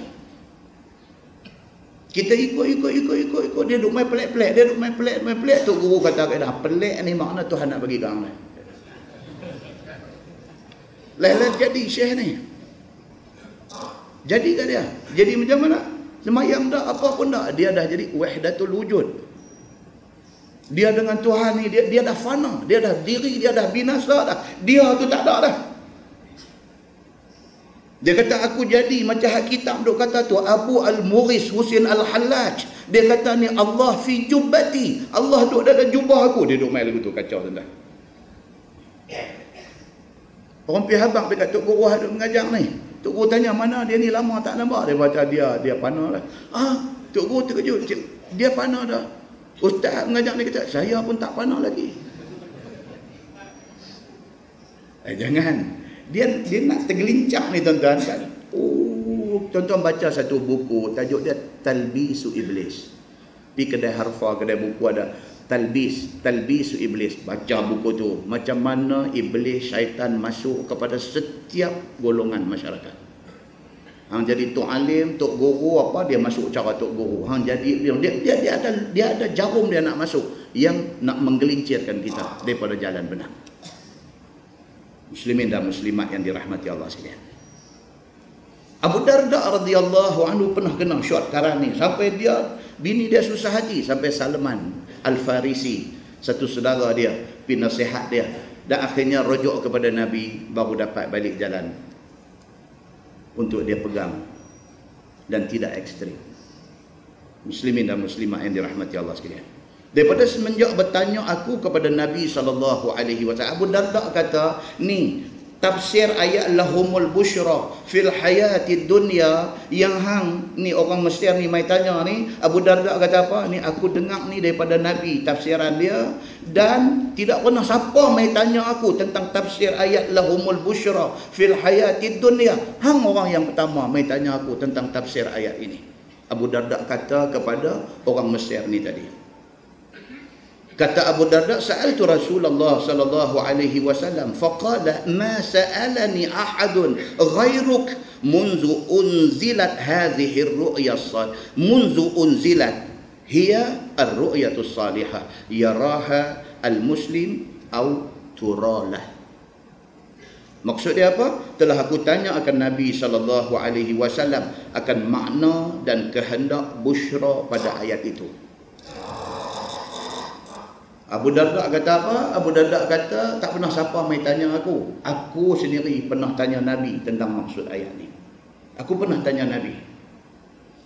Kita ikut. Dia duk main pelik-pelik. Dia duk main pelik. Tok guru kata, dah pelik ni makna Tuhan nak bagi kau ni. Lain-lain jadi syekh ni. Jadi kat dia. Jadi macam mana? Semayang dah, apa pun dah. Dia dah jadi wahdatul wujud. Dia dengan Tuhan ni, dia dah fana. Dia dah diri, dia dah binasa dah. Dia tu tak ada dah. Dia kata aku jadi macam hak kitab duk kata tu, Abu Al-Mughis Husin Al-Hallaj. Dia kata ni Allah fi jubbati. Allah duk dalam jubah aku. Dia duk main lagu tu kacau tuan-tuan. Orang pergi habang dekat Tok Guru duk mengajar ni. Tok Guru tanya mana dia ni, lama tak nampak. Dia baca dia panah dah. Tok Guru terkejut. Dia panah dah. Ustaz mengajar ni kata saya pun tak panah lagi. Jangan. Dia nak tergelincang ni tuan-tuan kan. Tuan-tuan baca satu buku tajuk dia Talbisu Iblis. Di kedai harfa, kedai buku ada Talbisu Iblis. Baca buku tu, macam mana iblis syaitan masuk kepada setiap golongan masyarakat. Hang jadi tok alim, tok guru apa, dia masuk cara tok guru. Hang jadi dia ada jarum dia nak masuk yang nak menggelincirkan kita daripada jalan benar. Muslimin dan muslimat yang dirahmati Allah sekalian. Abu Darda radhiyallahu anhu pernah kena syuat ni sampai bini dia susah hati, sampai Salman Al-Farisi, satu saudara dia, pinasihat dia, dan akhirnya rujuk kepada Nabi, baru dapat balik jalan untuk dia pegang dan tidak ekstrim. Muslimin dan muslimat yang dirahmati Allah sekalian. Daripada semenjak bertanya aku kepada Nabi SAW, Abu Darda kata, ni tafsir ayat lahumul busyra fil hayati dunya yang hang ni orang Mesir ni mai tanya ni. Abu Darda kata apa? Ni aku dengar ni daripada Nabi tafsiran dia, dan tidak pernah siapa mai tanya aku tentang tafsir ayat lahumul busyra fil hayati dunya. Hang orang yang pertama mai tanya aku tentang tafsir ayat ini. Abu Darda kata kepada orang Mesir ni tadi. Kata Abu Darda, sa'altu Rasulullah sallallahu alaihi wasallam faqala ma sa'alani ahadun ghairuk munzu unzilat hadhihi ar-ru'ya munzu unzilat hiya ar-ru'yatu salihah yaraha al-muslim aw turalah. Maksud dia apa? Telah aku tanya akan Nabi sallallahu alaihi wasallam akan makna dan kehendak busyra pada ayat itu. Abu Darda kata apa? Abu Darda kata tak pernah siapa mai tanya aku. Aku sendiri pernah tanya Nabi tentang maksud ayat ni. Aku pernah tanya Nabi.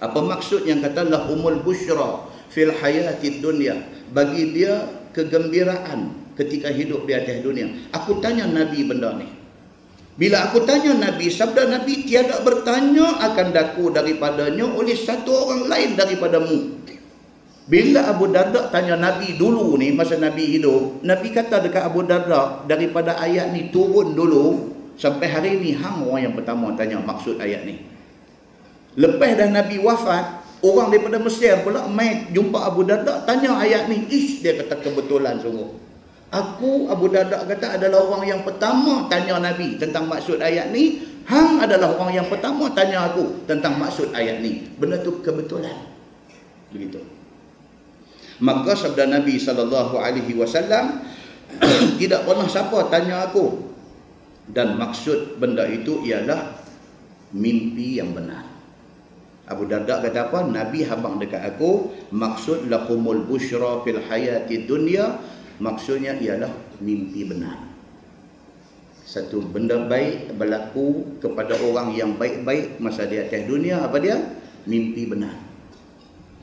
Apa maksud yang kata lahumul busyra fil hayatid dunya? Bagi dia kegembiraan ketika hidup di atas dunia. Aku tanya Nabi benda ni. Bila aku tanya Nabi, sabda Nabi, tiada bertanya akan daku daripadanya oleh satu orang lain daripadamu. Bila Abu Darda tanya Nabi dulu ni, masa Nabi hidup, Nabi kata dekat Abu Darda, daripada ayat ni turun dulu sampai hari ni hang orang yang pertama tanya maksud ayat ni. Lepas dah Nabi wafat, orang daripada Mesir pula mai jumpa Abu Darda tanya ayat ni. Dia kata kebetulan sungguh. Aku, Abu Darda kata, adalah orang yang pertama tanya Nabi tentang maksud ayat ni. Hang adalah orang yang pertama tanya aku tentang maksud ayat ni. Benda tu kebetulan. Begitu. Maka sabda Nabi SAW, tidak pernah siapa tanya aku, dan maksud benda itu ialah mimpi yang benar. Abu Darda kata apa? Nabi habang dekat aku, maksud lahumul busyra fil hayati dunya, maksudnya ialah mimpi benar. Satu benda baik berlaku kepada orang yang baik-baik masa di atas dunia, apa dia? Mimpi benar.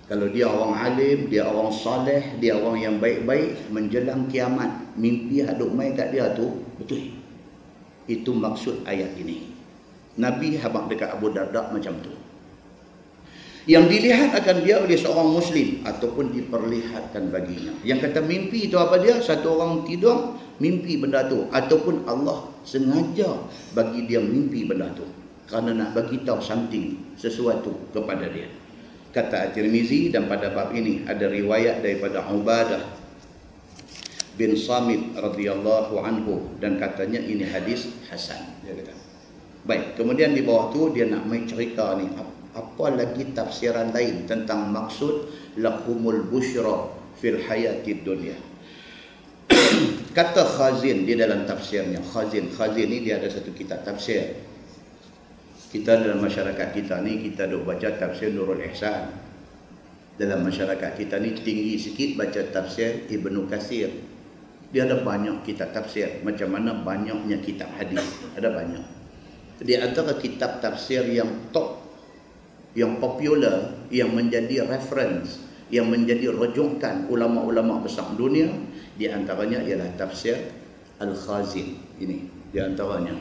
Kalau dia orang alim, dia orang saleh, dia orang yang baik-baik, menjelang kiamat, mimpi haduk mai kat dia tu betul. Itu maksud ayat ini. Nabi habaq dekat Abu Darda macam tu. Yang dilihat akan dia oleh seorang Muslim ataupun diperlihatkan baginya. Yang kata mimpi itu apa dia? Satu orang tidur, mimpi benda tu. Ataupun Allah sengaja bagi dia mimpi benda tu. Kerana nak bagi tahu something, sesuatu kepada dia. Kata At-Tirmizi, dan pada bab ini ada riwayat daripada Ubadah bin Samit radhiyallahu anhu, dan katanya ini hadis hasan, dia kata. Baik, kemudian di bawah tu dia nak main cerita ni, Apa lagi tafsiran lain tentang maksud lahumul busyra fil hayatid dunya. Kata Khazin di dalam tafsirnya, Khazin ni dia ada satu kitab tafsir. Kita dalam masyarakat kita ni, kita duk baca tafsir Nurul Ihsan. Dalam masyarakat kita ni tinggi sikit baca tafsir Ibnu Katsir. Dia ada banyak kitab tafsir, macam mana banyaknya kitab hadis, ada banyak. Di antara kitab tafsir yang top, yang popular, yang menjadi reference, yang menjadi rujukan ulama-ulama besar dunia, di antaranya ialah tafsir Al-Khazin. Ini di antaranya.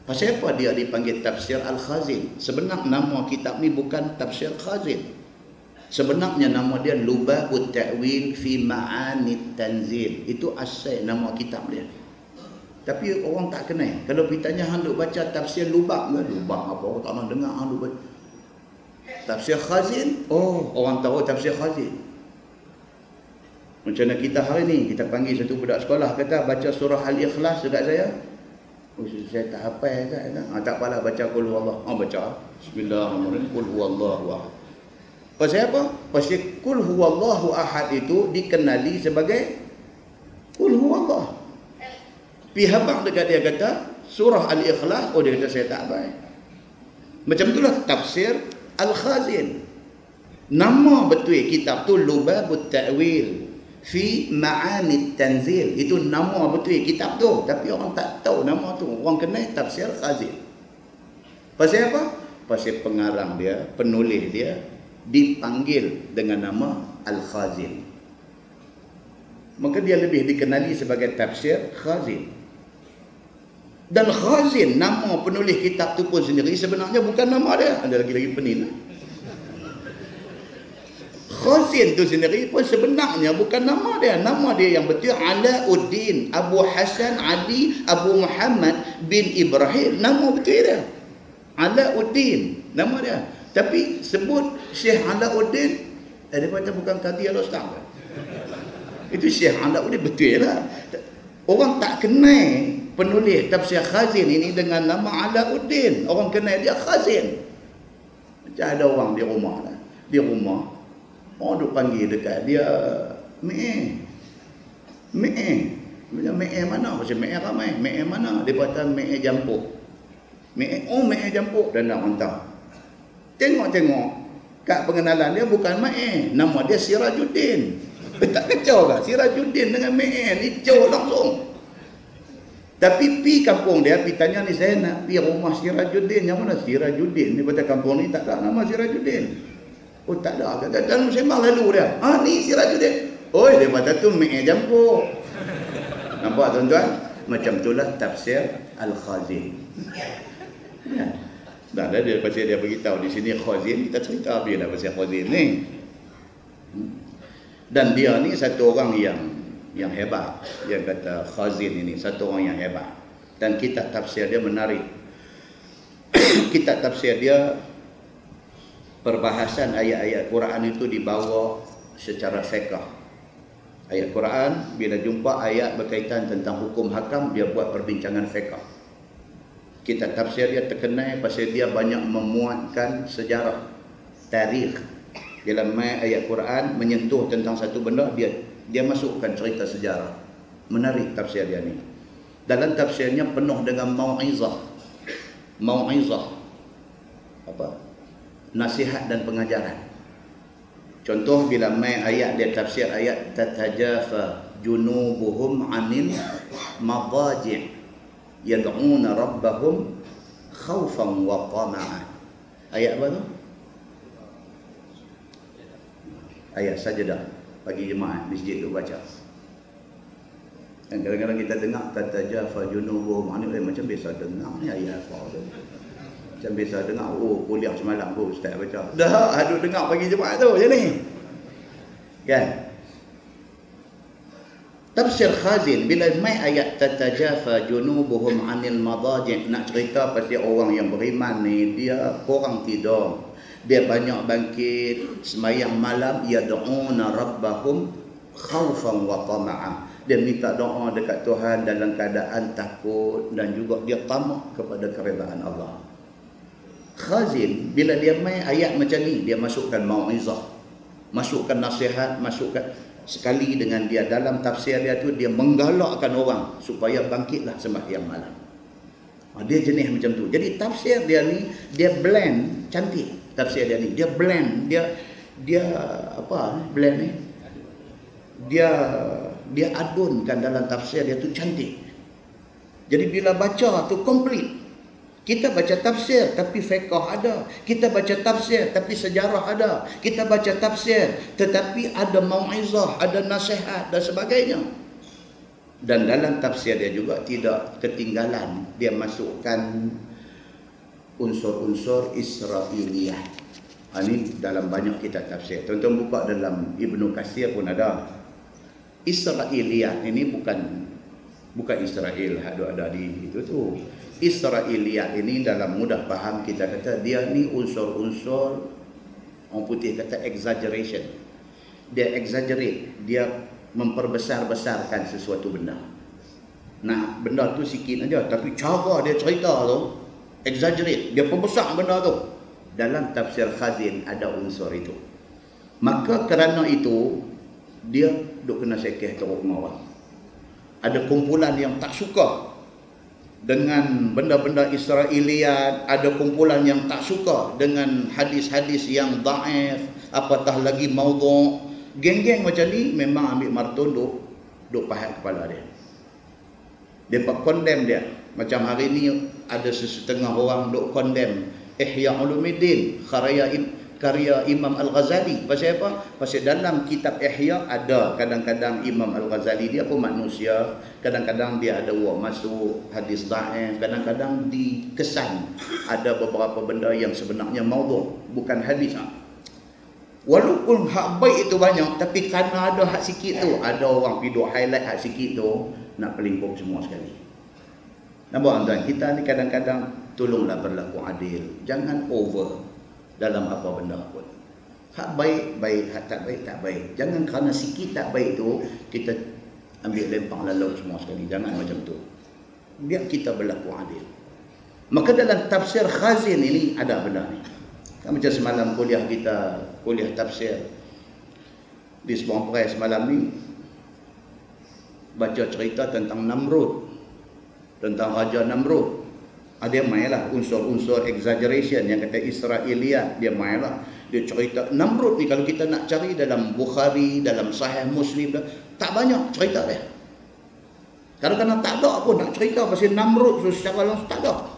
Pasal apa dia dipanggil tafsir Al-Khazin? Sebenarnya nama kitab ni bukan tafsir Khazin. Sebenarnya nama dia Lubabut Ta'wil fi Ma'anit Tanzil. Itu asal nama kitab dia. Tapi orang tak kenal. Kalau kita tanya hang duk baca tafsir Lubab ke? Lubab apa? Orang tak nak dengar hang duk baca. Tafsir Khazin? Oh, orang tahu tafsir Khazin. Macam mana kita hari ni, kita panggil satu budak sekolah, kata baca surah Al-Ikhlas dekat saya. Oh, saya tak hafal kan. Tak apalah baca qul huwallah. Baca. Bismillahirrahmanirrahim. Qul huwallahu ahad. Pasal apa? Pasal qul huwallahu ahad itu dikenali sebagai qul huwallah. Pihak dekat dia kata surah Al-Ikhlas, oh dia kata saya tak hafal. Macam itulah tafsir Al-Khazin. Nama betul kitab tu Lubabut Ta'wil fi Ma'anit Tanzil. Itu nama betul kitab tu, tapi orang tak tahu nama tu. Orang kenal tafsir Khazin. Pasal apa? Pasal pengarang dia, penulis dia dipanggil dengan nama Al-Khazin. Maka dia lebih dikenali sebagai tafsir Khazin. Dan Khazin, nama penulis kitab tu pun sendiri sebenarnya bukan nama dia. Ada lagi-lagi penin. Khazin tu sendiri pun sebenarnya bukan nama dia. Nama dia yang betul Alauddin Abu Hasan Ali Abu Muhammad bin Ibrahim. Nama betul dia Alauddin, nama dia. Tapi sebut Syekh Alauddin, dia kata bukan Qadhi Al-Ustaz. Itu Syekh Alauddin, betul lah. Orang tak kenal penulis tafsir Khazin ini dengan nama Alauddin. Orang kenal dia Khazin. Macam ada orang di rumah lah. Di rumah orang duk panggil dekat dia Me'e. Macam Me'e mana? Macam Me'e ramai. Me'e mana? Dia kata Me'e Jampuk. Me'e Jampuk. Dan nak hantar. Tengok kat pengenalan dia bukan Me'e. Nama dia Sirajuddin. Tak kacau kan? Sirajuddin dengan Me'e ni jauh langsung. Tapi pi kampung dia, pi tanya ni, saya nak pi rumah Sirajuddin. Yang mana Sirajuddin? Dia kata kampung ni tak ada nama Sirajuddin. Oh tak ada. Kata dalam sembang lalu dia. Ni Sirajuddin. Oh dia kata tu Me'e Jampuk. Nampak tuan-tuan? Macam itulah tafsir Al-Khazin. Ya. Dah dia pasal dia beritahu di sini Khazin, kita cerita habis dah pasal Khazin ni. Dan dia ni satu orang yang hebat. Dia kata Khazin ini satu orang yang hebat. Dan kitab tafsir dia menarik. Kitab tafsir dia, perbahasan ayat-ayat Quran itu dibawa secara fiqh. Ayat Quran, bila jumpa ayat berkaitan tentang hukum hakam, dia buat perbincangan fiqh. Kitab tafsir dia terkenal pasal dia banyak memuatkan sejarah, tarikh. Bila mai ayat Quran menyentuh tentang satu benda, dia masukkan cerita sejarah. Menarik tafsir dia ni. Dalam tafsirnya penuh dengan mau'izah. Apa? Nasihat dan pengajaran. Contoh bila mai ayat dia tafsir ayat tatajafa junubuhum 'anil madaji' yad'una rabbahum khaufan wa tama'an. Ayat apa tu? Ayat Sajdah bagi jemaah masjid tu baca. Dan kadang-kadang kita dengar tatajafa junubuhum 'anil, macam biasa dengar ni ayat apa tu. Macam biasa dengar, kuliah semalam pun ustaz baca. Dah aduk dengar bagi jemaah tu macam ni. Kan? Tafsir Khazin bila mai ayat tatajafa junubuhum 'anil madaji', nak cerita pasal orang yang beriman ni, dia kurang tidur. Dia banyak bangkit sembahyang malam, yad'una rabbahum khaufan wa tama'an. Dia minta doa dekat Tuhan dalam keadaan takut dan juga dia tamak kepada keredaan Allah. Khazin bila dia main ayat macam ni, dia masukkan mau'izah, masukkan nasihat, masukkan sekali dengan dia dalam tafsir dia tu, dia menggalakkan orang supaya bangkitlah sembahyang malam. Dia jenis macam tu. Jadi tafsir dia ni, dia blend cantik. Tafsir dia ni, dia blend, dia apa blend ni? Dia adunkan dalam tafsir dia tu cantik. Jadi bila baca tu komplit. Kita baca tafsir tapi fiqh ada. Kita baca tafsir tapi sejarah ada. Kita baca tafsir tetapi ada mau'izah, ada nasihat dan sebagainya. Dan dalam tafsir dia juga tidak ketinggalan, dia masukkan unsur-unsur Israiliyah. Ini dalam banyak kitab tafsir. Tuan-tuan buka dalam Ibnu Katsir pun ada. Israiliyah ini bukan Israel ada di itu tu. Israiliyah ini dalam mudah faham kita kata dia ni unsur-unsur, orang putih kata exaggeration. Dia exaggerate, dia memperbesar-besarkan sesuatu benda. Nah, benda tu sikit aja tapi cara dia cerita tu exaggerate, dia perbesar benda tu. Dalam tafsir Khazin ada unsur itu. Maka kerana itu dia duk kena sekeh ke rumah orang. Ada kumpulan yang tak suka dengan benda-benda Israiliyat, ada kumpulan yang tak suka dengan hadis-hadis yang dhaif, apatah lagi maudhu'. Geng-geng macam ni memang ambil martun duk pahat kepala dia. Dia condemn dia. Macam hari ni ada setengah orang duk condemn Ihya Ulumuddin, karya Imam Al-Ghazali. Pasal apa? Pasal dalam kitab Ihya ada kadang-kadang Imam Al-Ghazali dia pun manusia, kadang-kadang dia ada buat masuk hadis dhaif, kadang-kadang dikesan ada beberapa benda yang sebenarnya maudhu', bukan hadis. Walaupun hak baik itu banyak, tapi kerana ada hak sikit tu, ada orang pergi duk highlight hak sikit tu, nak pelingkup semua sekali. Nampak tuan, kita ni kadang-kadang tolonglah berlaku adil, jangan over dalam apa benda pun. Hak baik, baik. Hak tak baik, tak baik. Jangan kerana sikit tak baik tu kita ambil lempang lalau semua sekali. Jangan macam tu. Biar kita berlaku adil. Maka dalam tafsir Khazin ini ada benda ni. Kan macam semalam kuliah tafsir di Semang Press semalam ni, baca cerita tentang Namrud, tentang Raja Namrud. Dia mainlah unsur-unsur exaggeration yang kata Israiliyat, dia mainlah. Dia cerita Namrud ni kalau kita nak cari dalam Bukhari, dalam Sahih Muslim, tak banyak cerita dia. Kadang-kadang tak ada pun nak cerita pasal Namrud secara langsung, tak ada.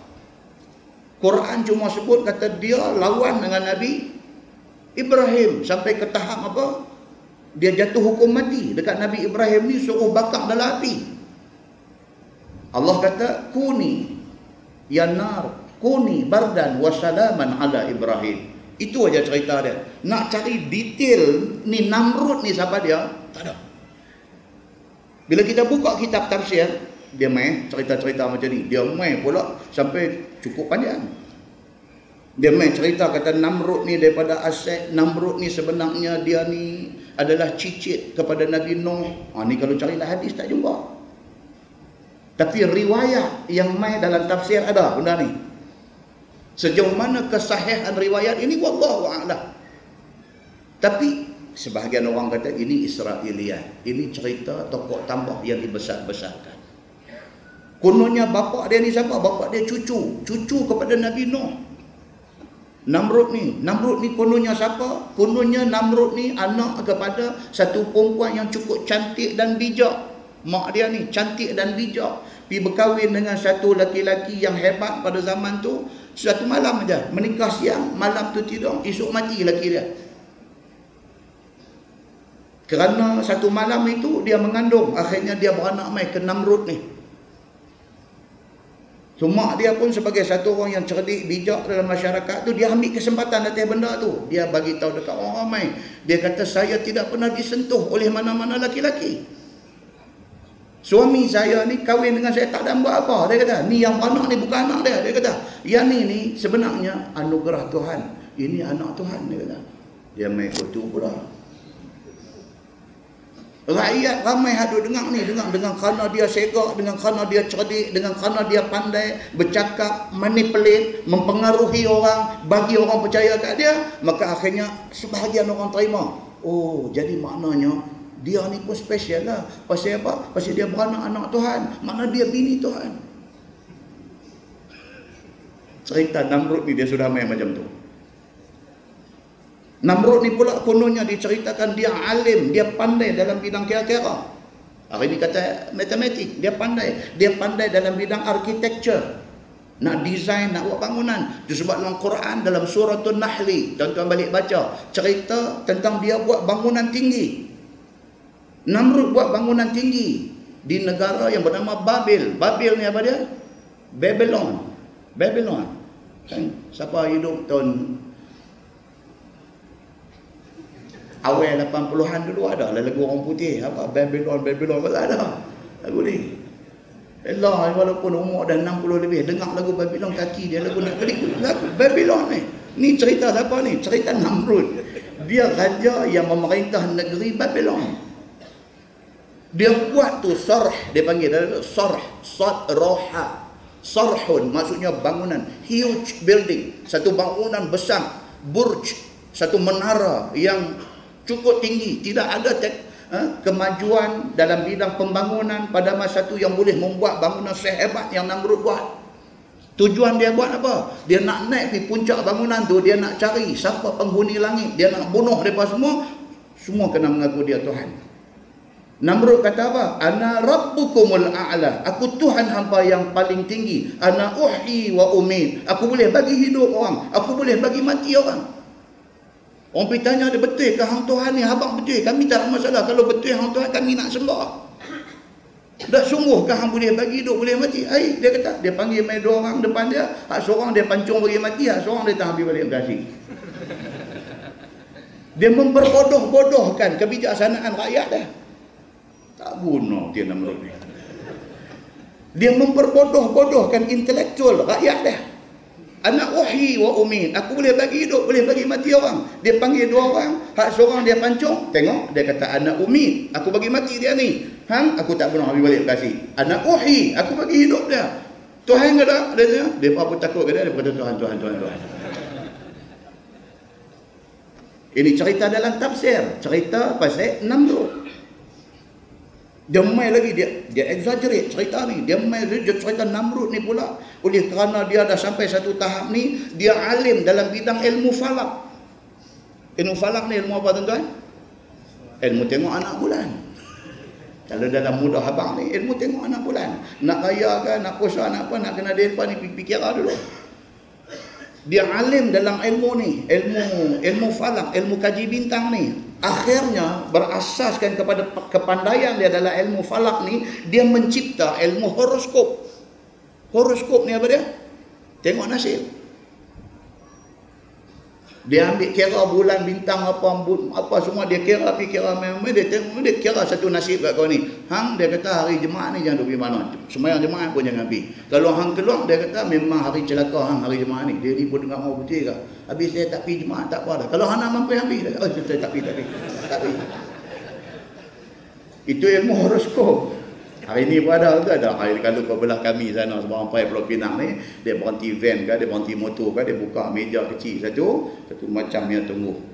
Quran cuma sebut kata dia lawan dengan Nabi Ibrahim sampai ke tahap apa? Dia jatuh hukum mati dekat Nabi Ibrahim ni, suruh bakar dalam api. Allah kata kuni ya nar kuni bardan wa salaman ala Ibrahim. Itu aja cerita dia. Nak cari detail ni Namrud ni siapa dia, tak ada. Bila kita buka kitab tafsir, dia main cerita-cerita macam ni. Dia main pula sampai cukup panjang. Dia main cerita kata Namrud ni daripada aset, Namrud ni sebenarnya dia ni adalah cicit kepada Nabi Nuh. Ni kalau carilah hadis tak jumpa. Tapi riwayat yang main dalam tafsir ada benda ni. Sejauh mana kesahihan riwayat ini wallahu a'lam. Tapi sebahagian orang kata ini Israiliyat. Ini cerita tokoh tambah yang dibesar-besarkan. Kononnya bapa dia ni siapa? Bapa dia cucu kepada Nabi Nuh. Namrud ni kononnya siapa? Kononnya Namrud ni anak kepada satu perempuan yang cukup cantik dan bijak. Mak dia ni cantik dan bijak, pergi berkahwin dengan satu laki-laki yang hebat pada zaman tu. Satu malam aja menikah siang, malam tu tidur, esok mati laki dia. Kerana satu malam itu dia mengandung, akhirnya dia beranak mai ke Namrud ni. So mak dia pun sebagai satu orang yang cerdik, bijak dalam masyarakat tu, dia ambil kesempatan atas benda tu. Dia bagi tahu dekat orang ramai. Dia kata saya tidak pernah disentuh oleh mana-mana laki-laki. Suami saya ni kahwin dengan saya tak ada buat apa. Dia kata, ni yang anak ni bukan anak dia. Dia kata, yang ni sebenarnya anugerah Tuhan. Ini anak Tuhan, dia kata. Dia main foto pula. Rakyat ramai hadu dengar ni, dengan kerana dia segak, dengan kerana dia cerdik, dengan kerana dia pandai bercakap, manipulate, mempengaruhi orang, bagi orang percaya kat dia, maka akhirnya sebahagian orang terima. Oh, jadi maknanya dia ni pun special lah. Pasal apa? Pasal dia beranak anak Tuhan. Makna dia bini Tuhan. Cerita Namrud ni dia sudah main macam tu. Namrud ni pula kononnya diceritakan dia alim, dia pandai dalam bidang kira-kira. Hari ni kata matematik, dia pandai dalam bidang architecture. Nak design, nak buat bangunan. Itu sebab dalam Quran, dalam suratul Nahli, tuan-tuan balik baca, cerita tentang dia buat bangunan tinggi. Namrud buat bangunan tinggi di negara yang bernama Babil. Babil ni apa dia? Babylon. Kan siapa hidup tahun awal 80-an dulu ada lagu orang putih apa Babylon ada lagu ni. Allah, walaupun umur dah 60 lebih dengar lagu Babylon, kaki dia lagu nak klik lagu Babylon ni. Ni cerita siapa ni? Cerita Namrud. Dia raja yang memerintah negeri Babylon. Dia buat tu sarh, dia panggil sad roha. Sarhun maksudnya bangunan, huge building, satu bangunan besar, burj, satu menara yang cukup tinggi. Tidak ada kemajuan dalam bidang pembangunan pada masa itu yang boleh membuat bangunan sehebat yang Namrud buat. Tujuan dia buat apa? Dia nak naik di puncak bangunan tu, dia nak cari siapa penghuni langit, dia nak bunuh mereka semua kena mengaku dia Tuhan. Namrud kata apa? Ana rabbukumul a'la. Aku Tuhan hamba yang paling tinggi. Ana uhyi wa umit. Aku boleh bagi hidup orang, aku boleh bagi mati orang. Orang pergi tanya dia, betul ke hang Tuhan ni? Abang betul, kami tak ada masalah. Kalau betul hang Tuhan, kami nak sembah. Dah sungguh ke hang boleh bagi hidup, boleh mati? Dia kata, dia panggil main dua orang depan dia, hak seorang dia pancung bagi mati, hak seorang dia tak habis balik kasih. Dia memperbodoh-bodohkan kebijaksanaan rakyat dah. Tak guna dia Namrud ni. Dia memperbodoh-bodohkan intelektual rakyat dah. Anak uhyi wa umit. Aku boleh bagi hidup, boleh bagi mati orang. Dia panggil dua orang, hak seorang dia pancung, tengok, dia kata anak umit, aku bagi mati dia ni. Hang, aku tak pernah habis balik kasih. Anak uhyi, aku bagi hidup dia. Tuhan kata, dia apa takut kata, dia kata Tuhan. Ini cerita dalam tafsir, cerita pasal Namrud. Dia main lagi, dia exaggerate cerita ni. Dia cerita Namrud ni pula, oleh kerana dia dah sampai satu tahap ni, dia alim dalam bidang ilmu falak. Ilmu falak ni ilmu apa tuan-tuan? Ilmu tengok anak bulan. Kalau dalam mudah abang ni, ilmu tengok anak bulan. Nak kaya ke, nak kuasa, nak apa, nak kena depa ni fikir dulu. Dia alim dalam ilmu ni, ilmu falak, ilmu kaji bintang ni. Akhirnya berasaskan kepada kepandaian dia dalam ilmu falak ni, dia mencipta ilmu horoskop. Horoskop ni apa dia? Tengok nasib. Dia ambil kira bulan, bintang, apa semua dia kira, memang dia tengok, dia kira satu nasib kat kau ni. Hang dia kata hari Jumaat ni jangan pergi mana. Sembahyang Jumaat pun jangan pergi. Kalau hang keluar dia kata memang hari celaka hang hari Jumaat ni. Dia ni pun dengar mau betul ke? Habis saya tak pergi Jumaat tak apa dah. Kalau hang nak mampu ambil dah. Oh saya tak pergi. Itu ilmu horoskop. Hari ni pun ada ke? Ada. Kalau kau belah kami sana sebarang Pai Pulau Pinang ni, dia berhenti van ke, dia berhenti motor ke, dia buka meja kecil satu macam yang tunggu.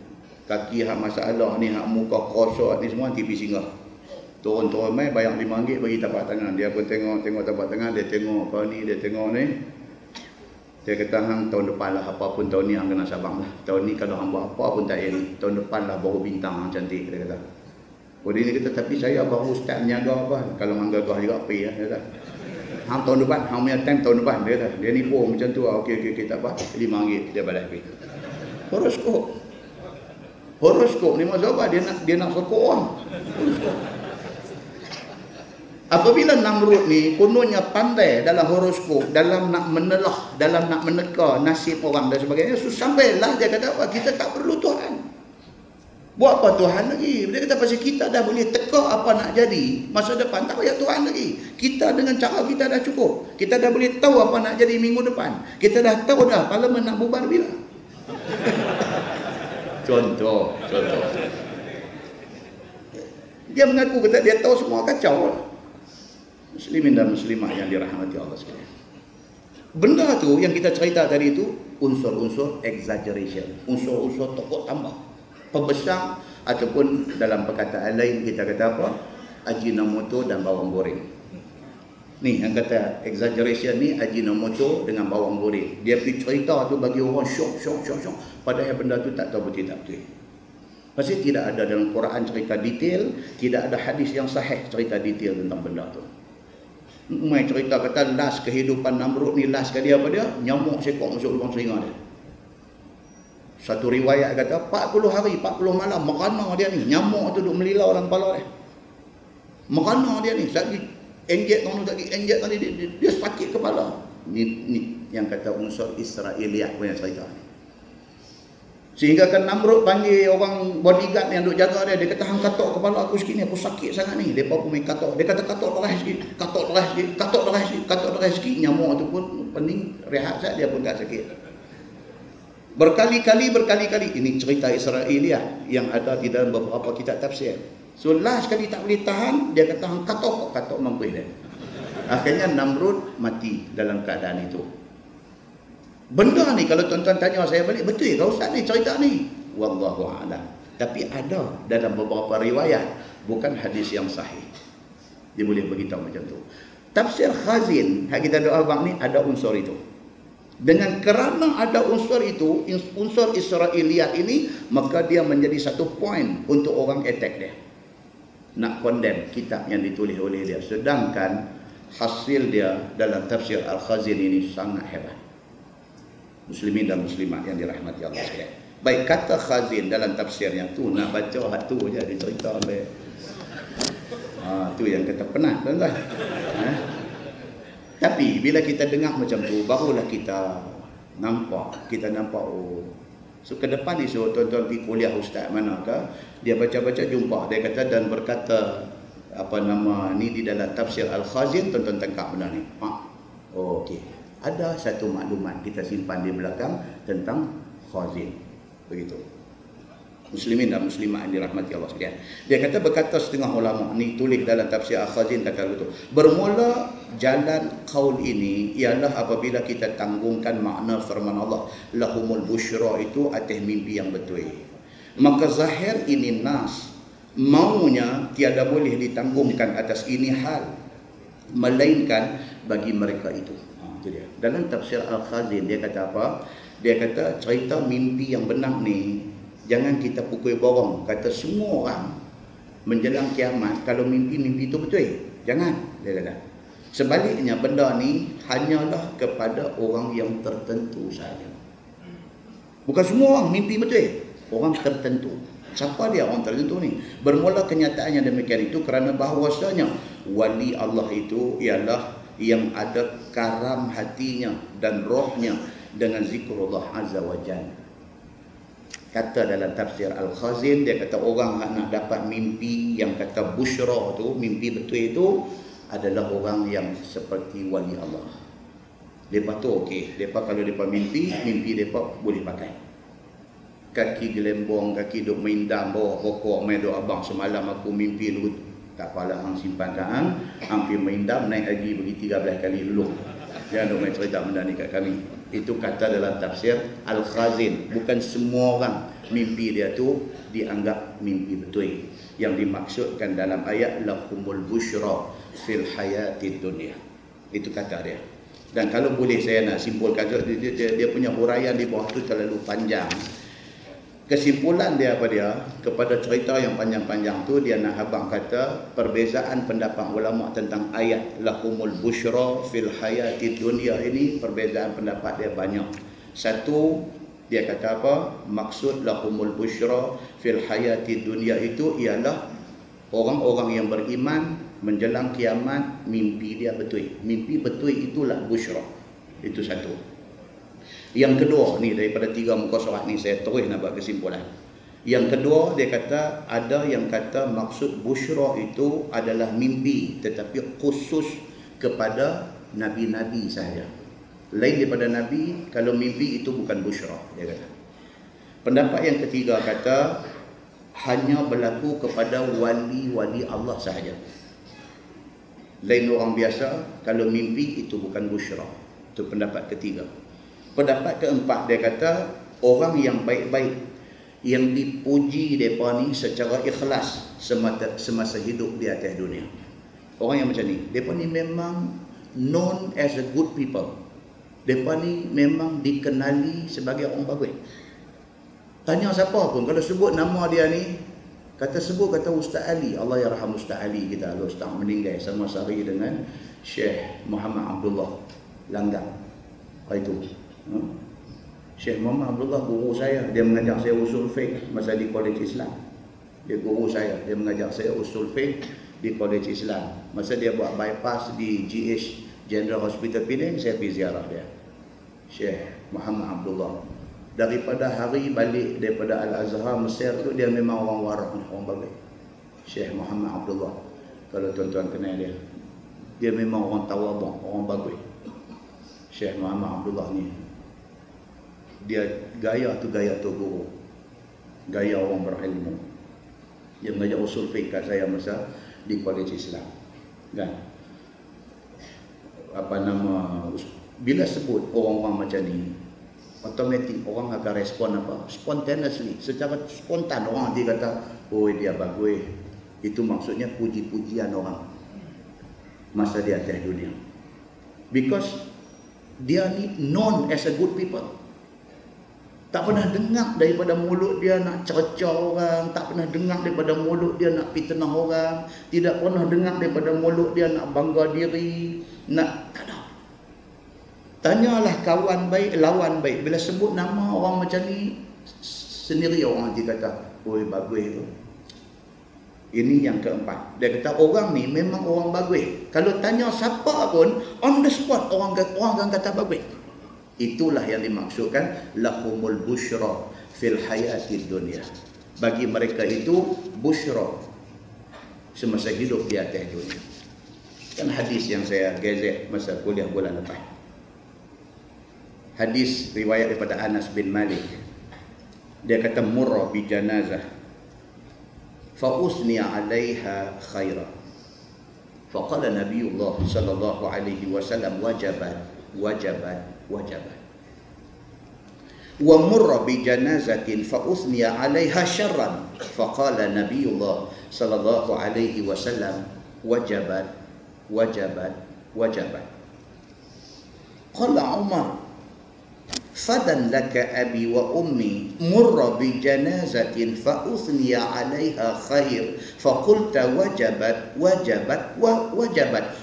Kaki hak masalah ni, hak muka kosot ni semua nanti pergi singgah. Turun-turun mai bayar RM5 bagi tapak tangan. Dia pun tengok tapak tangan, dia tengok kau ni, dia tengok ni. Dia kata hang tahun depan lah, apapun tahun ni hang kena sabang lah. Tahun ni kalau hang buat apa pun tak jadi. Tahun depan lah baru bintang hang cantik, dia kata. Oh dia kata, tapi saya baru start menjaga apa. Kalau hang gagah juga pergi lah. Dia kata, hang tahun depan, hang punya time tahun depan. Dia kata, dia nipu macam tu. Okey, tak apa. RM5 dia balas pergi. Horoskop ni maksud apa? Dia nak sokong orang. Horoskop. Apabila Namrud ni kononnya pandai dalam horoskop, dalam nak menelah, dalam nak meneka nasib orang dan sebagainya, sampailah dia kata apa? Kita tak perlu Tuhan. Buat apa Tuhan lagi? Dia kata pasal kita dah boleh teka apa nak jadi masa depan, tak payah Tuhan lagi. Kita dengan cara kita dah cukup. Kita dah boleh tahu apa nak jadi minggu depan. Kita dah tahu dah parlimen nak bubar bila. Contoh. Dia mengaku kata dia tahu semua, kacau lah. Muslimin dan muslimah yang dirahmati Allah sekalian. Benda tu yang kita cerita tadi itu unsur-unsur exaggeration, unsur-unsur tokok tambah, pembesar, ataupun dalam perkataan lain kita kata apa? Ajinomoto dan bawang goreng. Ni yang kata exaggeration ni ajinomoto dengan bawang goreng. Dia pergi cerita tu bagi orang syok. Padahal benda tu tak tahu betul tak betul. Pasti tidak ada dalam Quran cerita detail, tidak ada hadis yang sahih cerita detail tentang benda tu. Mai cerita kata last kehidupan Namrud ni last kali apa dia? Nyamuk sekok masuk lubang telinga dia. Satu riwayat kata 40 hari, 40 malam merana dia ni. Nyamuk tu duk melilau dalam kepala dia. Merana dia ni. Sagi enjek tadi dia sakit kepala. Ni yang kata unsur Israeliat punya cerita ni. Sehingga kan Namrud panggil orang bodyguard yang duk jaga dia. Dia kata, hang katok kepala aku sikit ni, aku sakit sangat ni. Dia pun main katok. Dia kata katok darah sikit. Nyamuk tu pun pening, rehat saja, dia pun tak sakit. Berkali-kali. Ini cerita Israeliat yang ada di dalam beberapa kitab tafsir. So last sekali tak boleh tahan, dia kata hang katok mampu dia. Akhirnya Namrud mati dalam keadaan itu. Benda ni kalau tuan-tuan tanya saya balik, betul ke Ustaz ni cerita ni? Wallahu a'lam. Tapi ada dalam beberapa riwayat, bukan hadis yang sahih. Dia boleh beritahu macam tu. Tafsir Khazin, hak kita doa bang ni ada unsur itu. Dengan kerana ada unsur itu, unsur Israeliat ini, maka dia menjadi satu point untuk orang attack dia. Nak condemn kitab yang ditulis oleh dia. Sedangkan hasil dia dalam tafsir Al-Khazin ini sangat hebat. Muslimin dan muslimat yang dirahmati Allah sekalian. Baik, kata Khazin dalam tafsirnya tu, nak baca hak tu je dia cerita oleh. Tu yang kata penat tuan-tuan. Tapi bila kita dengar macam tu, barulah kita nampak oh. So ke depan ni tuan-tuan pergi kuliah ustaz manakah, dia baca-baca jumpa, dia kata dan berkata ni di dalam tafsir Al-Khazin, tuan-tuan tangkap benda ni. Okey. Ada satu maklumat kita simpan di belakang tentang Khazin. Begitu. Muslimin dan muslimat yang dirahmati Allah sekalian. Dia kata berkata setengah ulama ni tulis dalam tafsir Al-Khazin kata begitu. Bermula jalan qaul ini ialah apabila kita tanggungkan makna firman Allah, lahumul busyra itu atas mimpi yang betul. Maka zahir ini nas, maunya tiada boleh ditanggungkan atas ini hal, melainkan bagi mereka itu. Itu dia. Dalam tafsir Al-Khazin dia kata apa? Dia kata cerita mimpi yang benar ni jangan kita pukul borong. Kata semua orang menjelang kiamat kalau mimpi-mimpi itu betul. Jangan, dia kata. Sebaliknya benda ni hanyalah kepada orang yang tertentu saja. Bukan semua orang mimpi betul. Orang tertentu. Siapa dia orang tertentu ni? Bermula kenyataannya demikian itu kerana bahawasanya wali Allah itu ialah yang ada karam hatinya dan rohnya dengan zikrullah azza wa jalla. Kata dalam tafsir Al-Khazin, dia kata orang nak dapat mimpi yang kata busyra tu, mimpi betul itu adalah orang yang seperti wali Allah. Lepas tu okey, depa kalau depa mimpi depa boleh pakai. Kaki gelembong, kaki duk main dam bawah pokok, main duk abang semalam aku mimpi dulu. Tak apalah hang simpan kat hampir main dam naik haji bagi 13 kali dulu. Jangan duk main cerita benda ni kat kami. Itu kata dalam tafsir Al-Khazin. Bukan semua orang mimpi dia tu dianggap mimpi betul. Yang dimaksudkan dalam ayat lahumul busyra fil hayatid dunya. Itu kata dia. Dan kalau boleh saya nak simpulkan, dia punya huraian di bawah tu terlalu panjang. Kesimpulan dia apa dia? Kepada cerita yang panjang-panjang tu, dia nak abang kata perbezaan pendapat ulama tentang ayat lahumul busyra fil hayatid dunya ini, perbezaan pendapat dia banyak. Satu, dia kata apa? Maksud lahumul busyra fil hayatid dunya itu ialah orang-orang yang beriman menjelang kiamat mimpi dia betul. Mimpi betul itulah busyra. Itu satu. Yang kedua ni daripada 3 muka surat ni saya terus nak buat kesimpulan. Yang kedua dia kata ada yang kata maksud busyra itu adalah mimpi tetapi khusus kepada nabi-nabi sahaja. Lain daripada nabi kalau mimpi itu bukan busyra, dia kata. Pendapat yang ketiga kata hanya berlaku kepada wali-wali Allah sahaja. Lain orang biasa, kalau mimpi itu bukan busyra. Itu pendapat ketiga. Pendapat keempat, dia kata orang yang baik-baik, yang dipuji mereka ni secara ikhlas semasa hidup di atas dunia. Orang yang macam ni, mereka ni memang known as a good people. Mereka ni memang dikenali sebagai orang bagus. Tanya siapa pun, kalau sebut nama dia ni, kata Ustaz Ali, Allah yarham Ustaz Ali kita, Ustaz meninggal sama sehari dengan Syekh Muhammad Abdullah Langgang. Itu Syekh Muhammad Abdullah guru saya, dia mengajar saya usul fiqh masa di College Islam. Dia guru saya, dia mengajar saya usul fiqh di College Islam. Masa dia buat bypass di GH General Hospital Penang, saya pergi ziarah dia, Syekh Muhammad Abdullah. Daripada hari balik daripada Al-Azhar Mesir tu, dia memang orang warak, orang bagus. Syekh Muhammad Abdullah, kalau tuan-tuan kenal dia, dia memang orang tawaduk, orang bagus. Syekh Muhammad Abdullah ni, dia gaya tu guru, gaya orang berilmu. Dia mengajar usul fiqh kat saya masa di College Islam, kan? Bila sebut orang-orang macam ni, automatik orang akan respon apa? Spontaneously, secara spontan orang dia kata, oh dia bagus. Itu maksudnya puji-pujian orang masa di atas dunia. Because dia ni known as a good people. Tak pernah dengar daripada mulut dia nak cerca orang, tak pernah dengar daripada mulut dia nak fitnah orang, tidak pernah dengar daripada mulut dia nak bangga diri, tak ada. Tanyalah kawan baik, lawan baik. Bila sebut nama orang macam ni, sendiri orang nanti kata, oi bagus tu. Ini yang keempat. Dia kata orang ni memang orang bagus. Kalau tanya siapa pun, on the spot orang akan kata bagus. Itulah yang dimaksudkan lahumul busyra fil hayatid dunya. Bagi mereka itu busyra semasa hidup di atas dunia. Kan hadis yang saya gazet masa kuliah bulan lepas. Hadis riwayat daripada Anas bin Malik. Dia kata murra bi janazah fa usniya 'alaiha khaira. Faqala Nabiullah sallallahu alaihi wasallam wajabat wa murra bi janazatin fa usniya 'alaiha syarran. Faqala Nabiullah sallallahu alaihi wasallam wajabat. Qala Umar fadan laka abi wa ummi murra bi janazatin fa uthniya 'alaiha khair fa qulta wajabat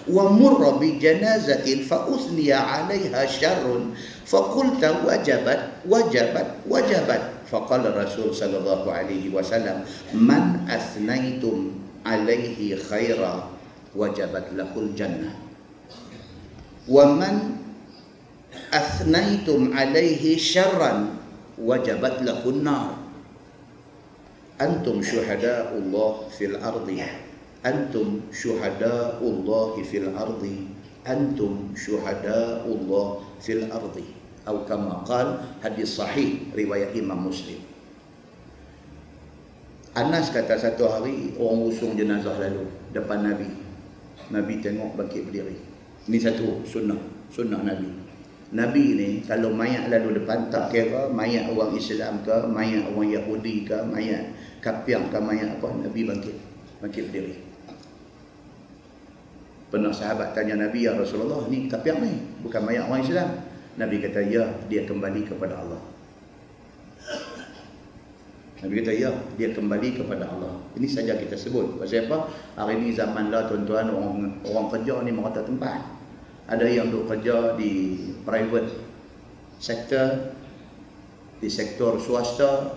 wa murra bi janazatin fa uthniya 'alaiha syarrun fa qulta wajabat fa qala Rasul sallallahu alaihi wasallam man athnaitum 'alaihi khaira wajabat lahul jannah wa man athnaitum alaihi syarran wajabat lahun nar. Antum syuhada'ullah fil ardi, antum syuhada'ullah fil ardi, antum syuhada'ullah fil ardi. Atau kama qala, hadis sahih riwayat Imam Muslim. Anas kata satu hari orang usung jenazah lalu depan Nabi. Nabi tengok bangkit berdiri. Ini satu sunnah Nabi. Nabi ni kalau mayat lalu depan, tak kira mayat orang Islam ke, mayat orang Yahudi ke, mayat kafir ke, mayat apa, Nabi bangkit berdiri. Pernah sahabat tanya Nabi, ya Rasulullah, ni kafir ni, bukan mayat orang Islam. Nabi kata, ya, dia kembali kepada Allah. Nabi kata, ya, dia kembali kepada Allah. Ini saja kita sebut. Pasal apa? Hari ini zaman lah tuan-tuan, orang kerja ni merata tempat. Ada yang duk kerja di private sector, di sektor swasta,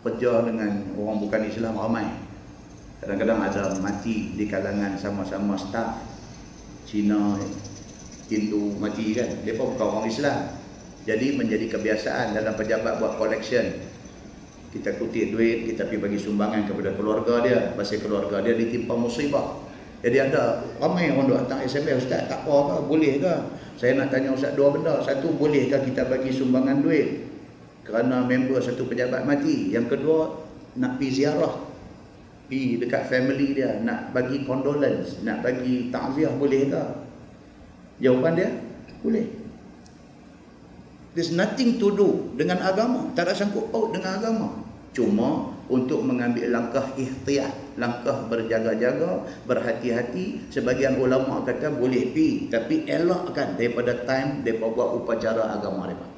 kerja dengan orang bukan Islam ramai. Kadang-kadang ada mati di kalangan sama-sama staff Cina, Hindu mati kan. Dia pun bukan orang Islam. Jadi menjadi kebiasaan dalam pejabat buat collection. Kita kutip duit, kita pergi bagi sumbangan kepada keluarga dia. Pasal keluarga dia ditimpa musibah. Jadi ada ramai orang duk hantar SMS, Ustaz tak apa ke, boleh ke? Saya nak tanya Ustaz dua benda. Satu, bolehkah kita bagi sumbangan duit kerana member satu pejabat mati? Yang kedua, nak pergi ziarah, pergi dekat family dia, nak bagi condolence, nak bagi takziah, boleh ke? Jawapan dia, boleh. There's nothing to do dengan agama, tak ada sangkut paut dengan agama. Cuma untuk mengambil langkah ihtiyat, langkah berjaga-jaga, berhati-hati. Sebagian ulama kata boleh pergi, tapi elakkan daripada time mereka buat upacara agama mereka.